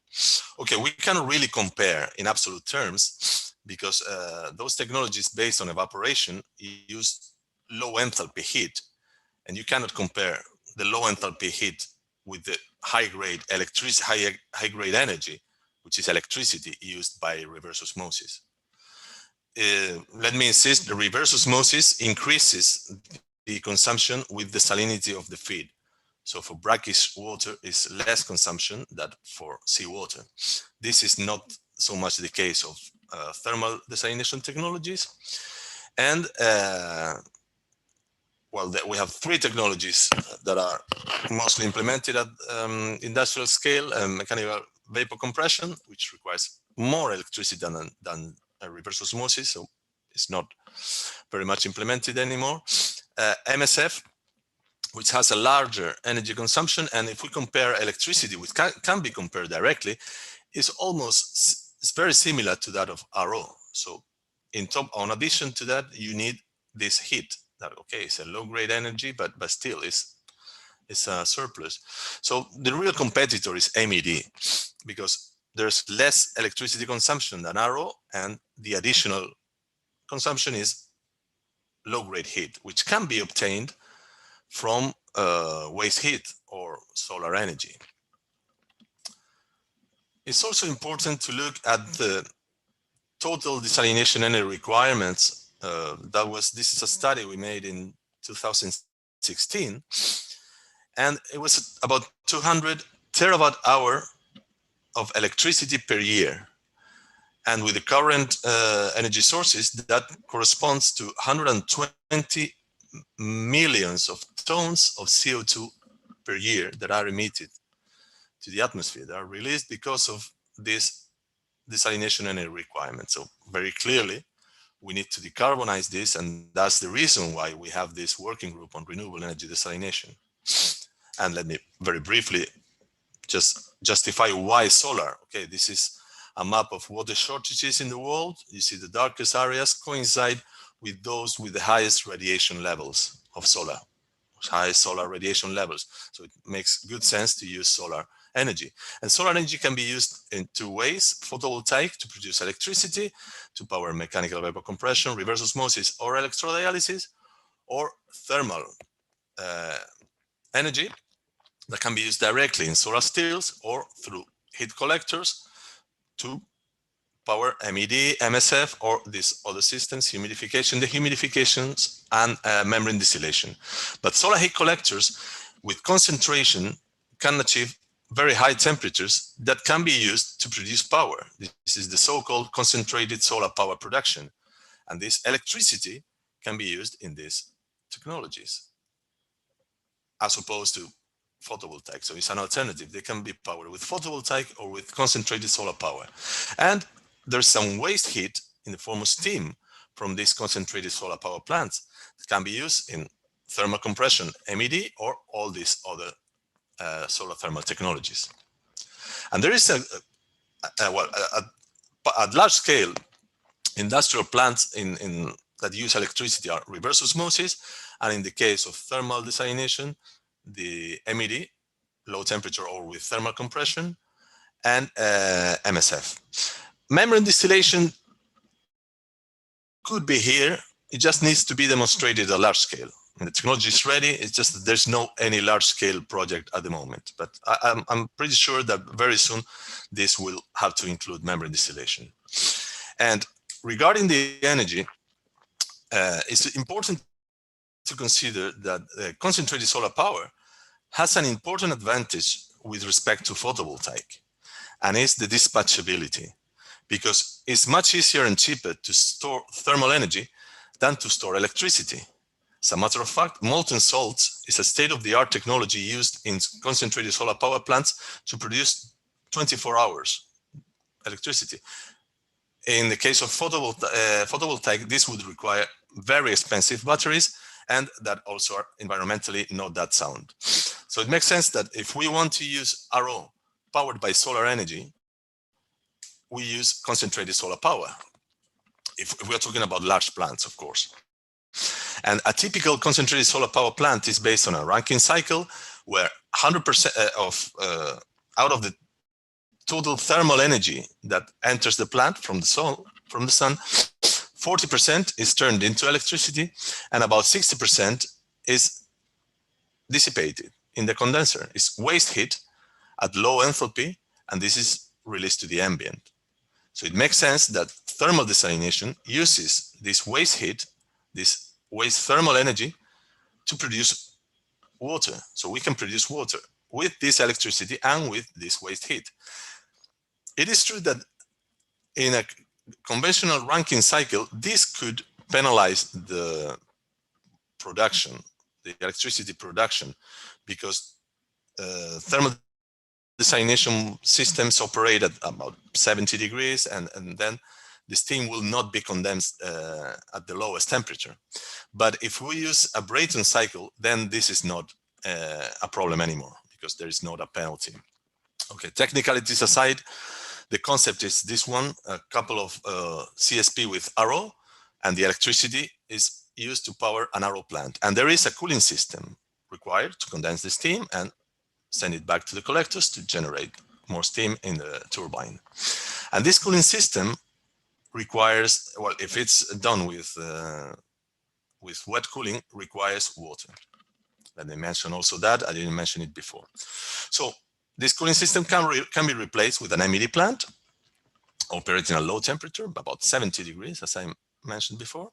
Okay, we cannot really compare in absolute terms because those technologies based on evaporation use low enthalpy heat, and you cannot compare the low enthalpy heat with the high-grade electricity, high-grade energy, which is electricity used by reverse osmosis. Let me insist, the reverse osmosis increases the consumption with the salinity of the feed. So for brackish water is less consumption than for seawater. This is not so much the case of thermal desalination technologies. And well, we have three technologies that are mostly implemented at industrial scale: mechanical vapor compression, which requires more electricity than reverse osmosis, so it's not very much implemented anymore. MSF, which has a larger energy consumption, and if we compare electricity, which can be compared directly, it's very similar to that of RO. So on addition to that, you need this heat. That, okay, it's a low-grade energy, but still it's a surplus. So the real competitor is MED, because there's less electricity consumption than RO, and the additional consumption is low-grade heat, which can be obtained from waste heat or solar energy. It's also important to look at the total desalination energy requirements. This is a study we made in 2016, and it was about 200 terawatt hour of electricity per year. And with the current energy sources, that corresponds to 120 millions of tons of CO2 per year that are emitted to the atmosphere, that are released because of this desalination energy requirement. So very clearly, we need to decarbonize this, and that's the reason why we have this working group on renewable energy desalination. And let me very briefly just justify why solar. Okay, this is a map of water shortages in the world. You see the darkest areas coincide with those with the highest radiation levels of solar, highest solar radiation levels. So it makes good sense to use solar energy. And solar energy can be used in two ways: photovoltaic to produce electricity, to power mechanical vapor compression, reverse osmosis, or electrodialysis, or thermal energy that can be used directly in solar stills or through heat collectors to power MED, MSF, or these other systems, humidification, dehumidifications, and membrane distillation. But solar heat collectors with concentration can achieve very high temperatures that can be used to produce power. This is the so-called concentrated solar power production. And this electricity can be used in these technologies, as opposed to photovoltaic. So it's an alternative. They can be powered with photovoltaic or with concentrated solar power. And there's some waste heat in the form of steam from these concentrated solar power plants that can be used in thermal compression, MED, or all these other solar thermal technologies. And there is at large scale, industrial plants that use electricity are reverse osmosis, and in the case of thermal desalination, the MED, low temperature or with thermal compression, and MSF. Membrane distillation could be here. It just needs to be demonstrated at large scale. And the technology is ready. It's just that there's no any large scale project at the moment. But I'm pretty sure that very soon this will have to include membrane distillation. And regarding the energy, it's important to consider that concentrated solar power has an important advantage with respect to photovoltaic, and it's the dispatchability, because it's much easier and cheaper to store thermal energy than to store electricity. As a matter of fact, molten salts is a state-of-the-art technology used in concentrated solar power plants to produce 24 hours electricity. In the case of photovoltaic, this would require very expensive batteries, and that also are environmentally not that sound. So it makes sense that if we want to use RO powered by solar energy, we use concentrated solar power. If we're talking about large plants, of course. And a typical concentrated solar power plant is based on a Rankine cycle where 100% out of the total thermal energy that enters the plant from the sun, 40% is turned into electricity, and about 60% is dissipated in the condenser. It's waste heat at low enthalpy, and this is released to the ambient. So it makes sense that thermal desalination uses this waste heat, this waste thermal energy, to produce water. So we can produce water with this electricity and with this waste heat. It is true that in a conventional Rankine cycle, this could penalize the production, the electricity production, because thermal desalination systems operate at about 70 degrees, and then the steam will not be condensed at the lowest temperature. But if we use a Brayton cycle, then this is not a problem anymore, because there is not a penalty. Okay, technicalities aside, the concept is this one: a couple of CSP with RO, and the electricity is used to power an RO plant. And there is a cooling system required to condense the steam and send it back to the collectors to generate more steam in the turbine. And this cooling system requires, well, if it's done with wet cooling, requires water. Let me mention also that, I didn't mention it before. So this cooling system can be replaced with an MED plant operating at low temperature, about 70 degrees, as I mentioned before,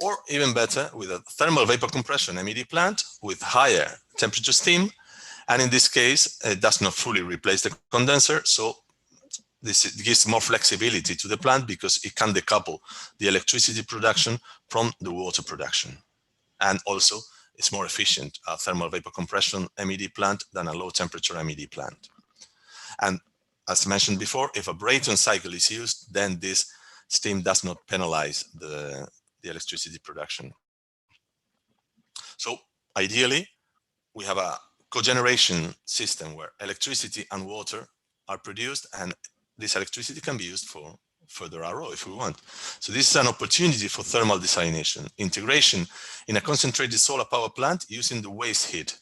or even better, with a thermal vapor compression MED plant with higher temperature steam. And in this case, it does not fully replace the condenser, so this gives more flexibility to the plant because it can decouple the electricity production from the water production. And also, it's more efficient, a thermal vapor compression MED plant than a low temperature MED plant. And as mentioned before, if a Brayton cycle is used, then this steam does not penalize the electricity production. So ideally, we have a cogeneration system where electricity and water are produced, and this electricity can be used for further RO if we want. So this is an opportunity for thermal desalination, integration in a concentrated solar power plant using the waste heat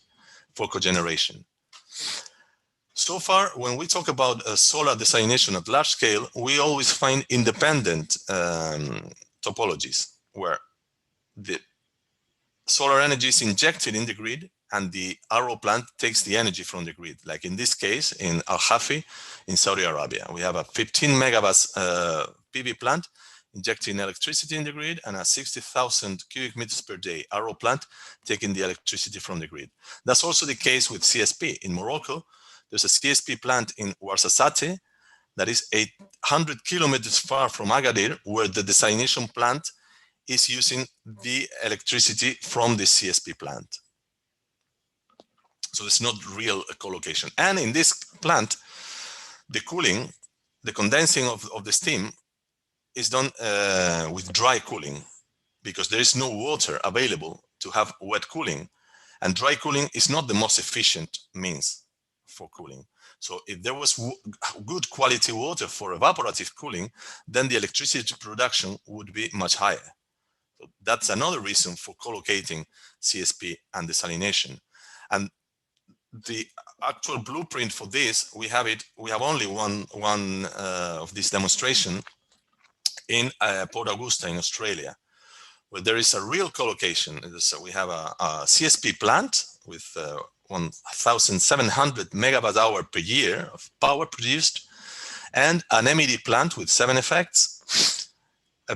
for cogeneration. So far, when we talk about solar desalination at large scale, we always find independent topologies where the solar energy is injected in the grid and the RO plant takes the energy from the grid. Like in this case, in Al Hafi in Saudi Arabia, we have a 15 megawatts PV plant injecting electricity in the grid, and a 60,000 cubic meters per day RO plant taking the electricity from the grid. That's also the case with CSP. In Morocco, there's a CSP plant in Ouarzazate that is 800 kilometers far from Agadir, where the desalination plant is using the electricity from the CSP plant. So it's not real co-location. And in this plant, the cooling, the condensing of the steam is done with dry cooling, because there is no water available to have wet cooling. And dry cooling is not the most efficient means for cooling. So if there was good quality water for evaporative cooling, then the electricity production would be much higher. So that's another reason for co-locating CSP and desalination. And the actual blueprint for this, we have only one of this demonstration in Port Augusta in Australia, where there is a real co-location. So we have a CSP plant with 1,700 megawatt hour per year of power produced, and an MED plant with 7 effects,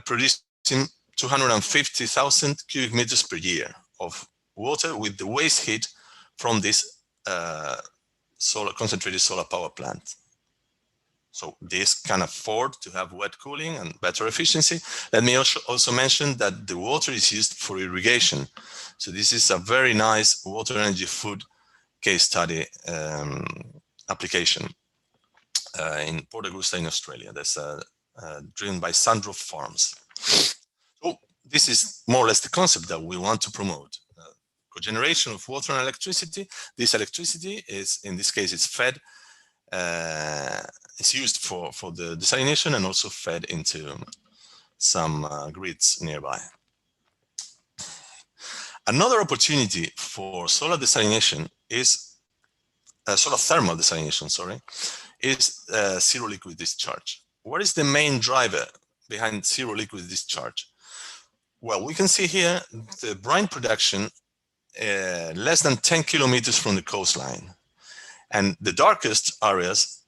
producing 250,000 cubic meters per year of water with the waste heat from this concentrated solar power plant. So this can afford to have wet cooling and better efficiency. Let me also mention that the water is used for irrigation. So this is a very nice water energy food case study application in Port Augusta in Australia. That's driven by Sandro Farms. So this is more or less the concept that we want to promote. Cogeneration of water and electricity. This electricity is, in this case, it's fed, it's used for the desalination and also fed into some grids nearby. Another opportunity for solar desalination is solar thermal desalination, sorry, is zero liquid discharge. What is the main driver behind zero liquid discharge? Well, we can see here the brine production less than 10 kilometers from the coastline. And the darkest areas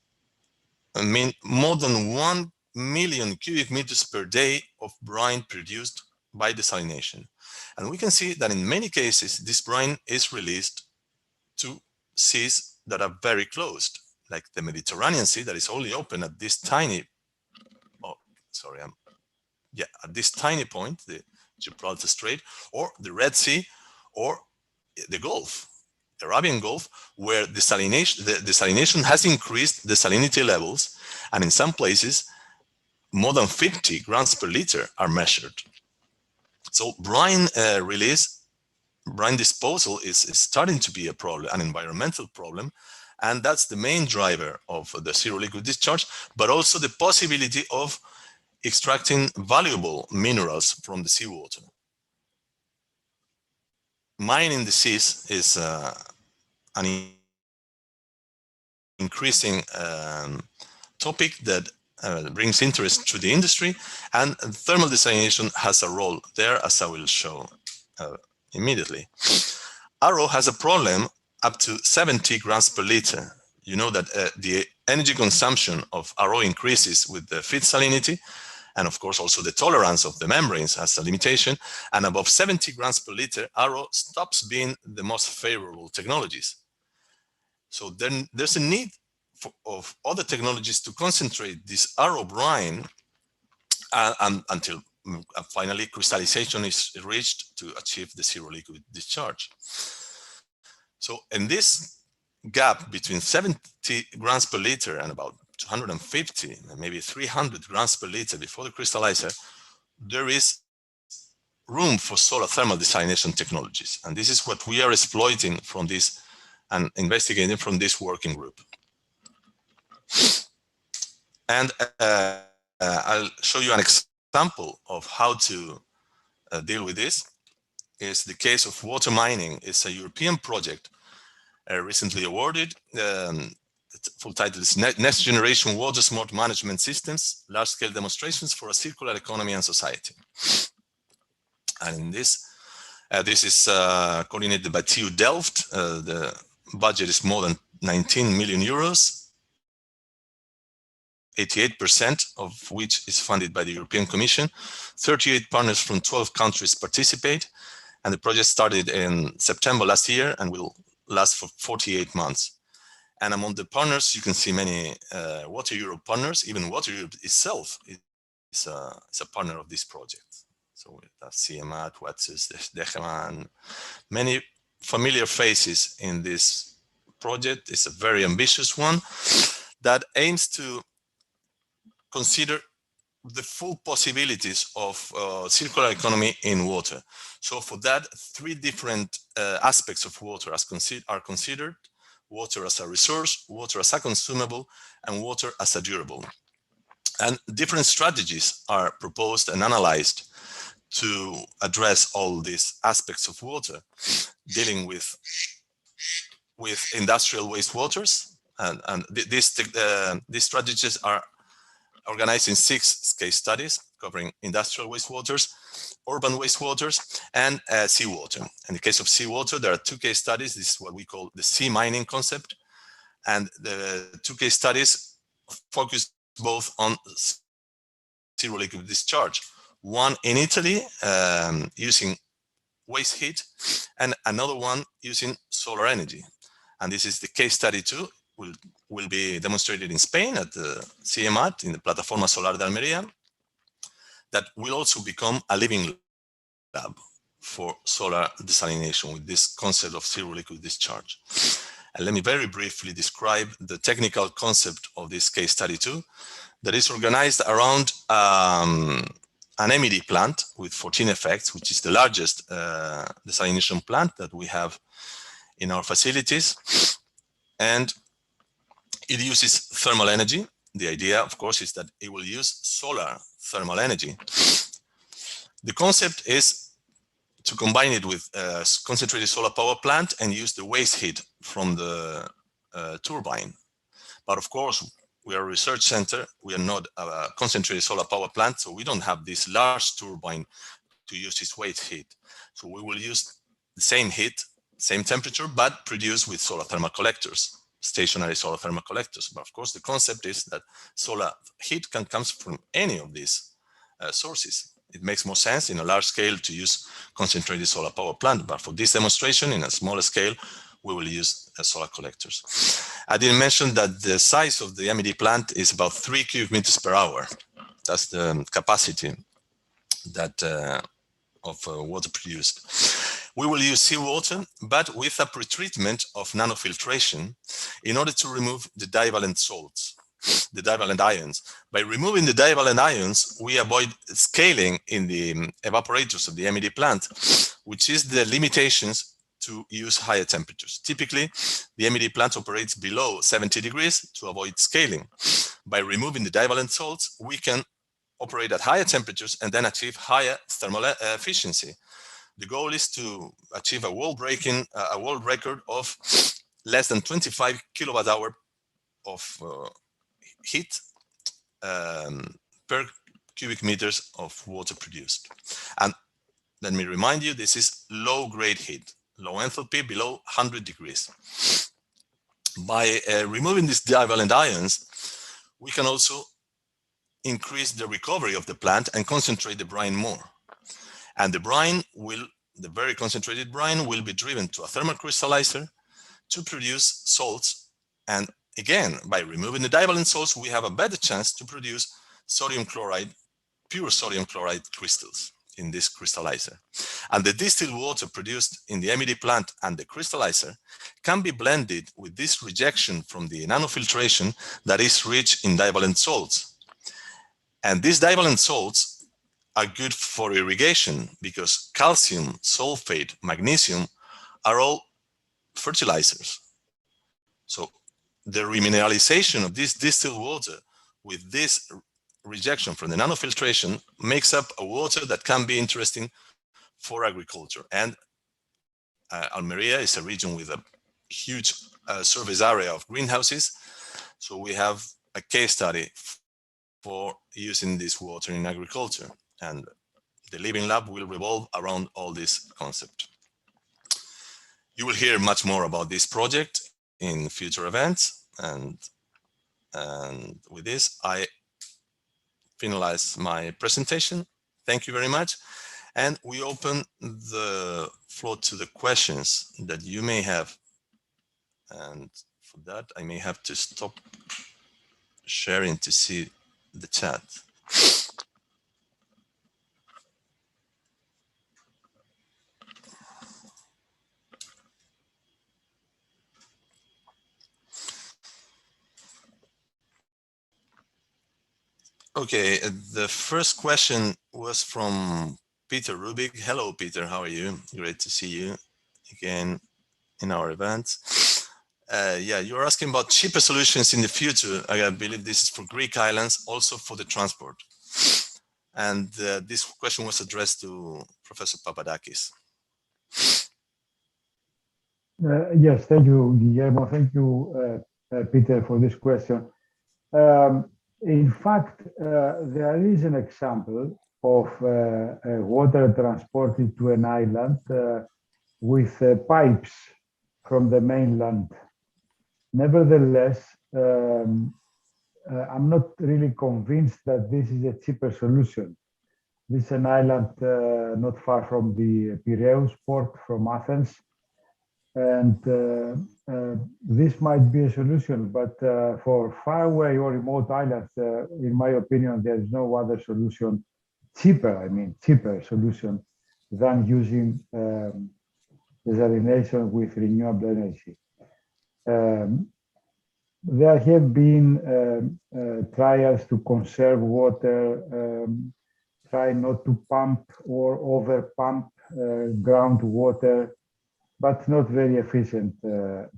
mean more than 1 million cubic meters per day of brine produced by desalination. And we can see that in many cases, this brine is released to seas that are very closed, like the Mediterranean Sea that is only open at this tiny, at this tiny point, the Gibraltar Strait, or the Red Sea, or the Gulf, the Arabian Gulf, where the desalination has increased the salinity levels, and in some places, more than 50 grams per liter are measured. So brine brine disposal is starting to be a problem, an environmental problem, and that's the main driver of the zero liquid discharge, but also the possibility of extracting valuable minerals from the seawater. Mining the seas is an increasing topic that brings interest to the industry, and thermal desalination has a role there, as I will show immediately. RO has a problem up to 70 grams per liter. You know that the energy consumption of RO increases with the feed salinity, and of course also the tolerance of the membranes has a limitation, and above 70 grams per liter, RO stops being the most favorable technologies. So then there's a need of other technologies to concentrate this RO brine until finally crystallization is reached to achieve the zero liquid discharge. So in this gap between 70 grams per liter and about 250, maybe 300 grams per liter before the crystallizer, there is room for solar thermal desalination technologies. And this is what we are exploiting from this and investigating from this working group. And I'll show you an example of how to deal with this. Is the case of water mining. It's a European project recently awarded. The full title is Next Generation Water Smart Management Systems, Large-Scale Demonstrations for a Circular Economy and Society. And in this, this is coordinated by TU Delft. The budget is more than 19 million euros. 88% of which is funded by the European Commission. 38 partners from 12 countries participate, and the project started in September last year and will last for 48 months. And among the partners, you can see many Water Europe partners. Even Water Europe itself is a partner of this project. So that's CMAT, Watsus, DEGEMA, and many familiar faces in this project. It's a very ambitious one that aims to consider the full possibilities of circular economy in water. So for that, 3 different aspects of water are considered: water as a resource, water as a consumable, and water as a durable. And different strategies are proposed and analyzed to address all these aspects of water, dealing with with industrial wastewaters, and these strategies are organized in 6 case studies covering industrial wastewaters, urban wastewaters, and seawater. In the case of seawater, there are 2 case studies. This is what we call the sea mining concept. And the 2 case studies focus both on zero liquid discharge. One in Italy using waste heat, and another one using solar energy. And this is the case study 2, will be demonstrated in Spain at the CEMAT in the Plataforma Solar de Almería, that will also become a living lab for solar desalination with this concept of zero liquid discharge. And let me very briefly describe the technical concept of this case study 2, that is organized around an MED plant with 14 effects, which is the largest desalination plant that we have in our facilities. And it uses thermal energy. The idea, of course, is that it will use solar thermal energy. The concept is to combine it with a concentrated solar power plant and use the waste heat from the turbine. But of course, we are a research center. We are not a concentrated solar power plant, so we don't have this large turbine to use its waste heat. So we will use the same heat, same temperature, but produced with solar thermal collectors, stationary solar thermal collectors. But of course, the concept is that solar heat can come from any of these sources. It makes more sense in a large scale to use concentrated solar power plant, but for this demonstration in a smaller scale, we will use solar collectors. I didn't mention that the size of the MED plant is about 3 cubic meters per hour. That's the capacity that of water produced. We will use seawater, but with a pretreatment of nanofiltration in order to remove the divalent salts, the divalent ions. By removing the divalent ions, we avoid scaling in the evaporators of the MED plant, which is the limitations to use higher temperatures. Typically, the MED plant operates below 70 degrees to avoid scaling. By removing the divalent salts, we can operate at higher temperatures and then achieve higher thermal efficiency. The goal is to achieve a world record of less than 25 kilowatt hour of heat per cubic meters of water produced. And let me remind you, this is low grade heat, low enthalpy, below 100 degrees. By removing these divalent ions, we can also increase the recovery of the plant and concentrate the brine more. And the brine will, the very concentrated brine will be driven to a thermal crystallizer to produce salts. And again, by removing the divalent salts, we have a better chance to produce sodium chloride, pure sodium chloride crystals in this crystallizer. And the distilled water produced in the MED plant and the crystallizer can be blended with this rejection from the nanofiltration that is rich in divalent salts. And these divalent salts are good for irrigation because calcium, sulfate, magnesium are all fertilizers. So the remineralization of this distilled water with this rejection from the nanofiltration makes up a water that can be interesting for agriculture. And Almería is a region with a huge surface area of greenhouses. So we have a case study for using this water in agriculture. And the Living Lab will revolve around all this concept. You will hear much more about this project in future events. And with this, I finalize my presentation. Thank you very much. And we open the floor to the questions that you may have. And for that, I may have to stop sharing to see the chat. Okay, the first question was from Peter Rubik. Hello, Peter, how are you? Great to see you again in our events. Yeah, you're asking about cheaper solutions in the future. I believe this is for Greek islands, also for the transport. And this question was addressed to Professor Papadakis. Yes, thank you, Guillermo. Thank you, Peter, for this question. In fact, there is an example of water transported to an island with pipes from the mainland. Nevertheless, I'm not really convinced that this is a cheaper solution. This is an island not far from the Piraeus port from Athens. And this might be a solution, but for faraway or remote islands, in my opinion, there is no other solution, cheaper solution than using desalination with renewable energy. There have been trials to conserve water, try not to pump or over pump groundwater, but not very efficient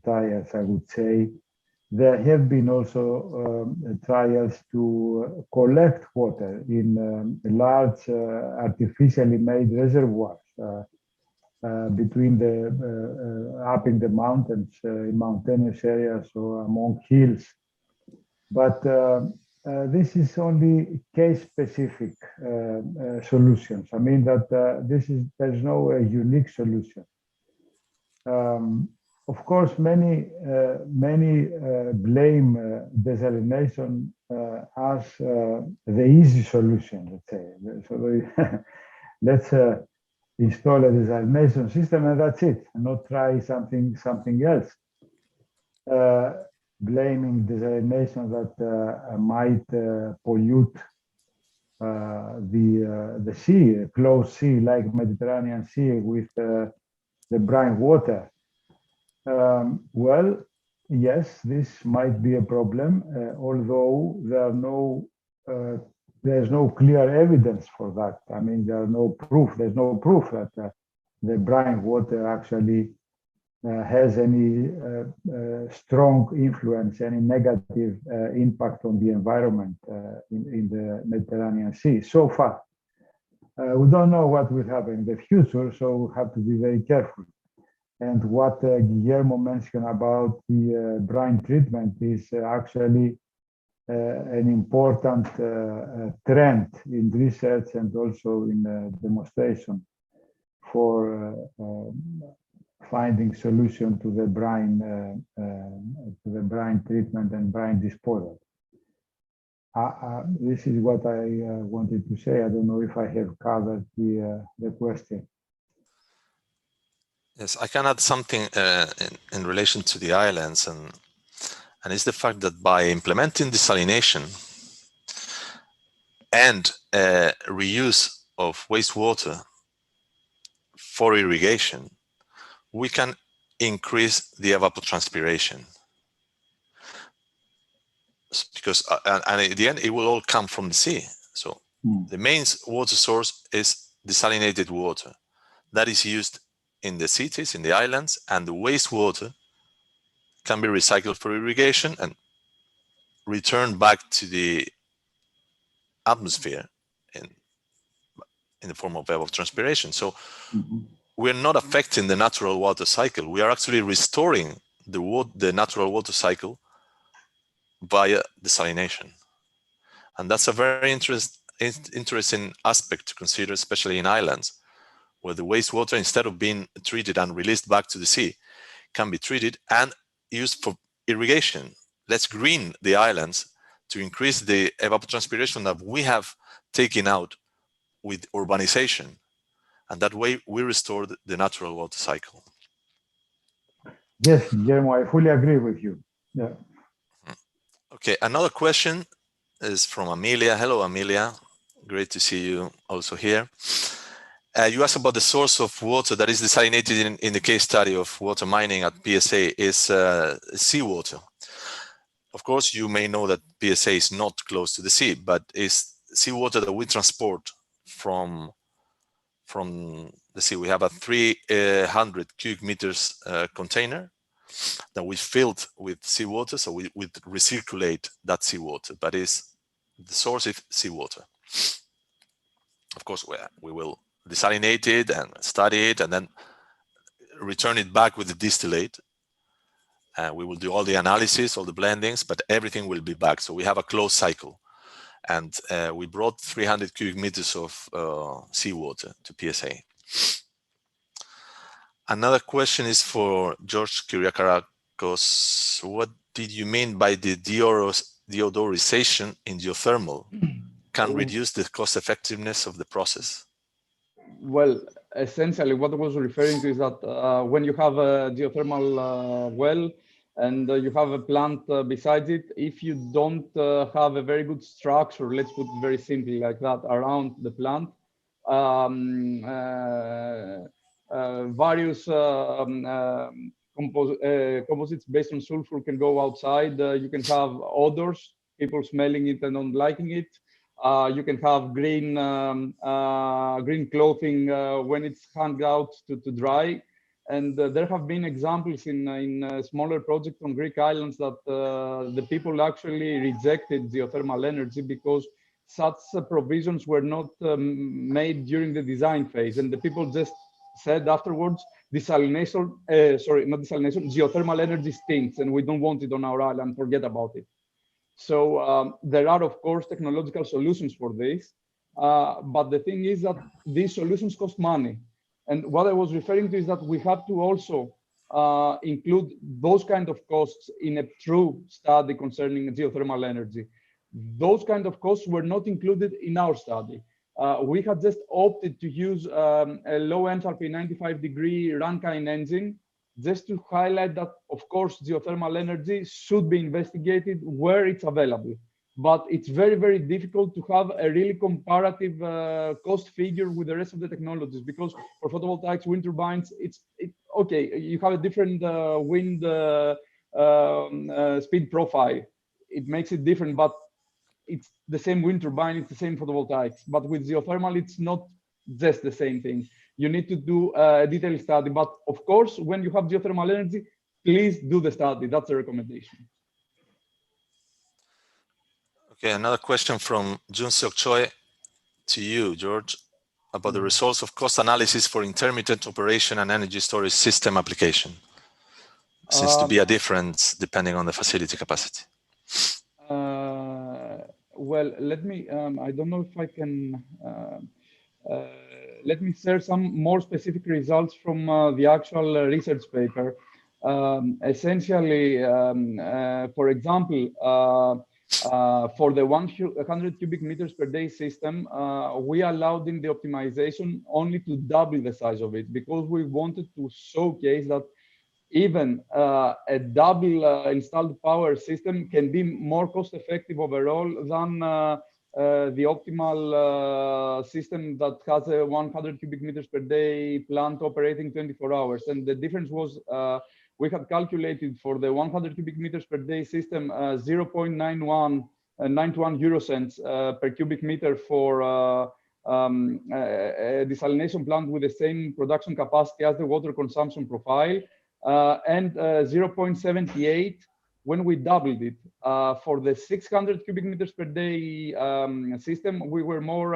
trials, I would say. There have been also trials to collect water in large artificially made reservoirs between up in the mountains, in mountainous areas or among hills. But this is only case-specific solutions. I mean that there's no unique solution. Of course, many blame desalination as the easy solution, let's say. So let's install a desalination system and that's it, and not try something else. Blaming desalination that might pollute the sea, closed sea like Mediterranean Sea with the brine water. Well, yes, this might be a problem, although there's no clear evidence for that. I mean, there's no proof that the brine water actually has any strong influence, any negative impact on the environment in the Mediterranean Sea so far. We don't know what will happen in the future, so we have to be very careful. And what Guillermo mentioned about the brine treatment is actually an important trend in research and also in demonstration for finding solution to the brine treatment and brine disposal. This is what I wanted to say. I don't know if I have covered the question. Yes, I can add something in relation to the islands, and it's the fact that by implementing desalination and reuse of wastewater for irrigation, we can increase the evapotranspiration. Because and at the end, it will all come from the sea. So the main water source is desalinated water that is used in the cities, in the islands, and the wastewater can be recycled for irrigation and returned back to the atmosphere in the form of evapotranspiration. So we're not affecting the natural water cycle. We are actually restoring the natural water cycle via desalination. And that's a very interesting aspect to consider, especially in islands, where the wastewater, instead of being treated and released back to the sea, can be treated and used for irrigation. Let's green the islands to increase the evapotranspiration that we have taken out with urbanization. And that way we restore the natural water cycle. Yes, Guillermo, I fully agree with you. Yeah. Okay, another question is from Amelia. Hello, Amelia. Great to see you also here. You asked about the source of water that is desalinated in the case study of water mining at PSA is seawater. Of course, you may know that PSA is not close to the sea, but it's seawater that we transport from the sea. We have a 300 cubic meters container that we filled with seawater, so we recirculate that seawater, but the source is seawater. Of course, we will desalinate it and study it and then return it back with the distillate. We will do all the analysis, all the blendings, but everything will be back. So we have a closed cycle. And we brought 300 cubic meters of seawater to PSA. Another question is for George Kyriakos. What did you mean by the deodorization in geothermal? Can reduce the cost effectiveness of the process? Well, essentially what I was referring to is that when you have a geothermal well and you have a plant besides it, if you don't have a very good structure, let's put it very simply like that, around the plant, various composites based on sulfur can go outside. You can have odors, people smelling it and not liking it. You can have green clothing when it's hung out to dry. And there have been examples in smaller projects on Greek islands that the people actually rejected geothermal energy because such provisions were not made during the design phase. And the people just said afterwards, desalination, geothermal energy stinks and we don't want it on our island, forget about it. So there are, of course, technological solutions for this. But the thing is that these solutions cost money. And what I was referring to is that we have to also include those kind of costs in a true study concerning geothermal energy. Those kind of costs were not included in our study. We had just opted to use a low enthalpy 95-degree Rankine engine, just to highlight that, of course, geothermal energy should be investigated where it's available. But it's very, very difficult to have a really comparative cost figure with the rest of the technologies, because for photovoltaics, wind turbines, okay, you have a different wind speed profile. It makes it different, but it's the same wind turbine, it's the same photovoltaics. But with geothermal, it's not just the same thing. You need to do a detailed study. But of course, when you have geothermal energy, please do the study. That's a recommendation. Okay, another question from Jun Seok Choi to you, George, about the results of cost analysis for intermittent operation and energy storage system application. Seems to be a difference depending on the facility capacity. Well, let me, I don't know if I can, let me share some more specific results from the actual research paper. Essentially, for example, for the 100 cubic meters per day system, we allowed in the optimization only to double the size of it because we wanted to showcase that even a double installed power system can be more cost effective overall than the optimal system that has a 100 cubic meters per day plant operating 24 hours. And the difference was we had calculated for the 100 cubic meters per day system 0.91 euro cents per cubic meter for a desalination plant with the same production capacity as the water consumption profile, and 0.78 when we doubled it. For the 600 cubic meters per day system, we were more,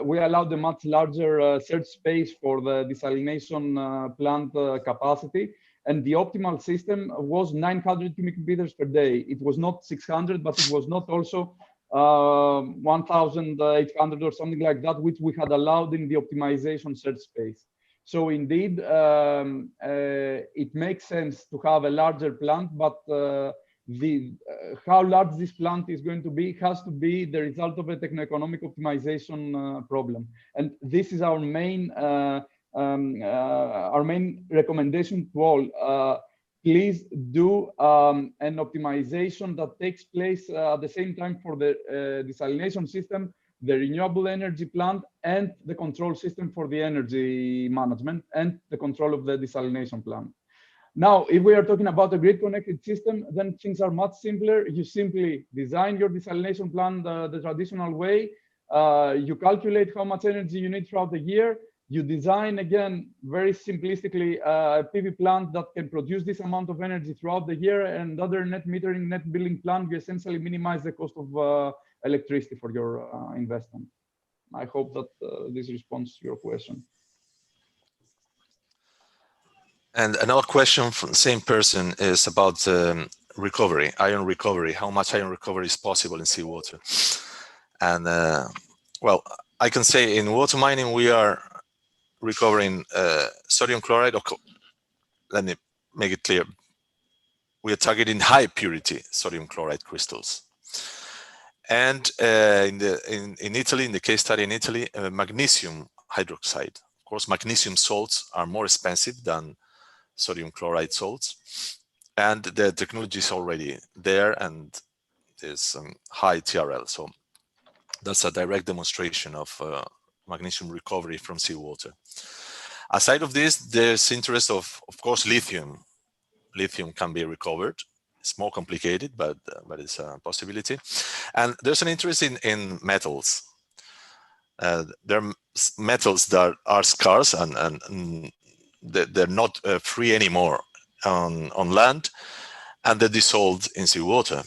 we allowed a much larger search space for the desalination plant capacity. And the optimal system was 900 cubic meters per day. It was not 600, but it was not also 1,800 or something like that, which we had allowed in the optimization search space. So indeed, it makes sense to have a larger plant, but how large this plant is going to be has to be the result of a techno-economic optimization problem. And this is our main recommendation to all. Please do an optimization that takes place at the same time for the desalination system, the renewable energy plant, and the control system for the energy management and the control of the desalination plant. Now, if we are talking about a grid-connected system, then things are much simpler. You simply design your desalination plant the traditional way. You calculate how much energy you need throughout the year. You design, again, very simplistically, a PV plant that can produce this amount of energy throughout the year, and other net metering, net billing plant, you essentially minimize the cost of electricity for your investment. I hope that this responds to your question. And another question from the same person is about recovery, ion recovery. How much ion recovery is possible in seawater? And well, I can say in water mining we are recovering sodium chloride. Let me make it clear. We are targeting high purity sodium chloride crystals. And in Italy, in the case study in Italy, magnesium hydroxide. Of course, magnesium salts are more expensive than sodium chloride salts, and the technology is already there, and there's high TRL. So that's a direct demonstration of magnesium recovery from seawater. Aside of this, there's interest of course, lithium. Lithium can be recovered. It's more complicated, but it's a possibility. And there's an interest in metals. There are metals that are scarce and they're not free anymore on land, and they're dissolved in seawater,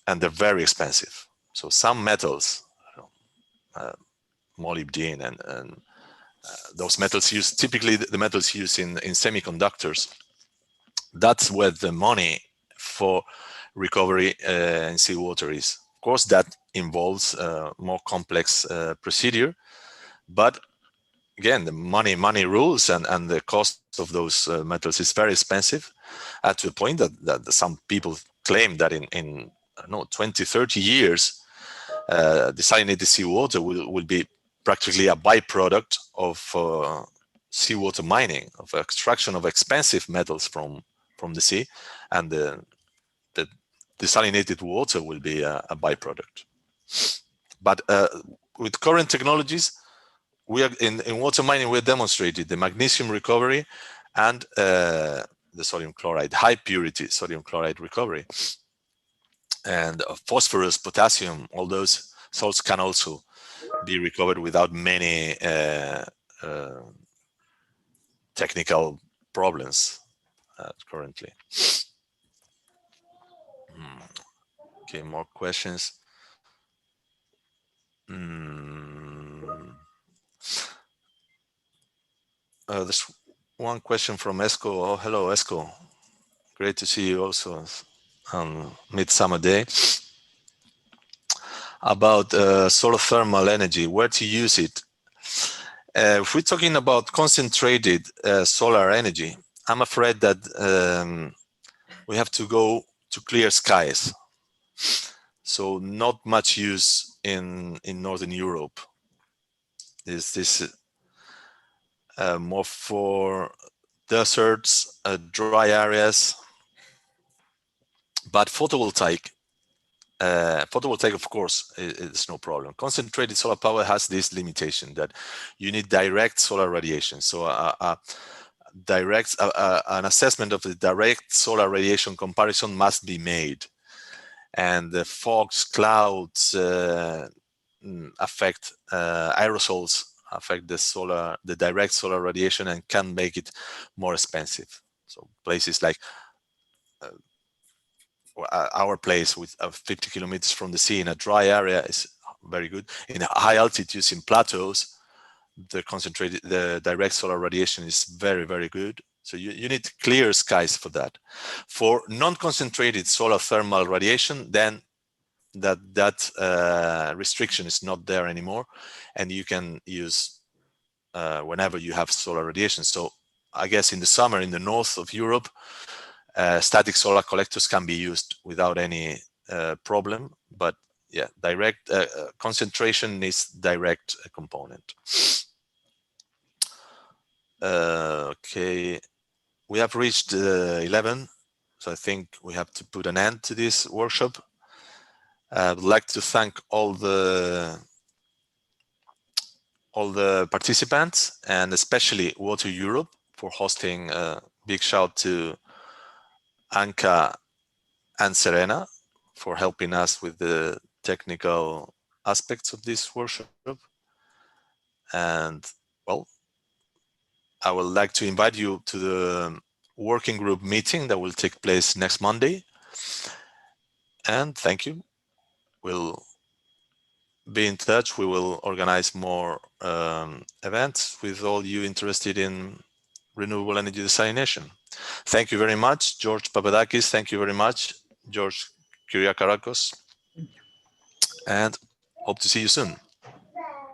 and they're very expensive. So some metals, molybdenum and those metals used, typically the metals used in semiconductors, that's where the money for recovery in seawater is. Of course, that involves more complex procedure, but again, the money rules, and the cost of those metals is very expensive, to the point that some people claim that in I don't know, 20, 30 years, desalinated seawater will be practically a byproduct of seawater mining, of extraction of expensive metals from the sea, and the desalinated water will be a byproduct. But with current technologies, we are in water mining, we demonstrated the magnesium recovery and the sodium chloride, high purity sodium chloride recovery. And phosphorus, potassium, all those salts can also be recovered without many technical problems currently. Okay, more questions. There's one question from Esco. Oh, hello, Esco. Great to see you also on Midsummer Day. About solar thermal energy, where to use it. If we're talking about concentrated solar energy, I'm afraid that we have to go to clear skies. So not much use in Northern Europe. This more for deserts, dry areas, but photovoltaic, of course, is no problem. Concentrated solar power has this limitation that you need direct solar radiation. So an assessment of the direct solar radiation comparison must be made. And the fogs, clouds affect aerosols, affect the direct solar radiation, and can make it more expensive. So places like our place with 50 kilometers from the sea in a dry area is very good. In high altitudes, in plateaus, the direct solar radiation is very, very good. So you need clear skies for that. For non-concentrated solar thermal radiation, then that restriction is not there anymore, and you can use whenever you have solar radiation. So I guess in the summer in the north of Europe, static solar collectors can be used without any problem, but yeah, direct concentration is direct component. Okay, we have reached 11, so I think we have to put an end to this workshop. I would like to thank all the participants, and especially Water Europe for hosting. Big shout to Anka and Serena for helping us with the technical aspects of this workshop. And well, I would like to invite you to the working group meeting that will take place next Monday. And thank you. We'll be in touch. We will organize more events with all you interested in renewable energy desalination. Thank you very much, George Papadakis. Thank you very much, George Kyriakarakos. And hope to see you soon.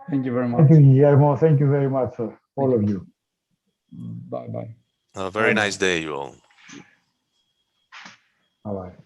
Thank you very much. Thank you, Guillermo. Thank you very much, all of you. Bye-bye. Have a very nice day, you all. Bye-bye.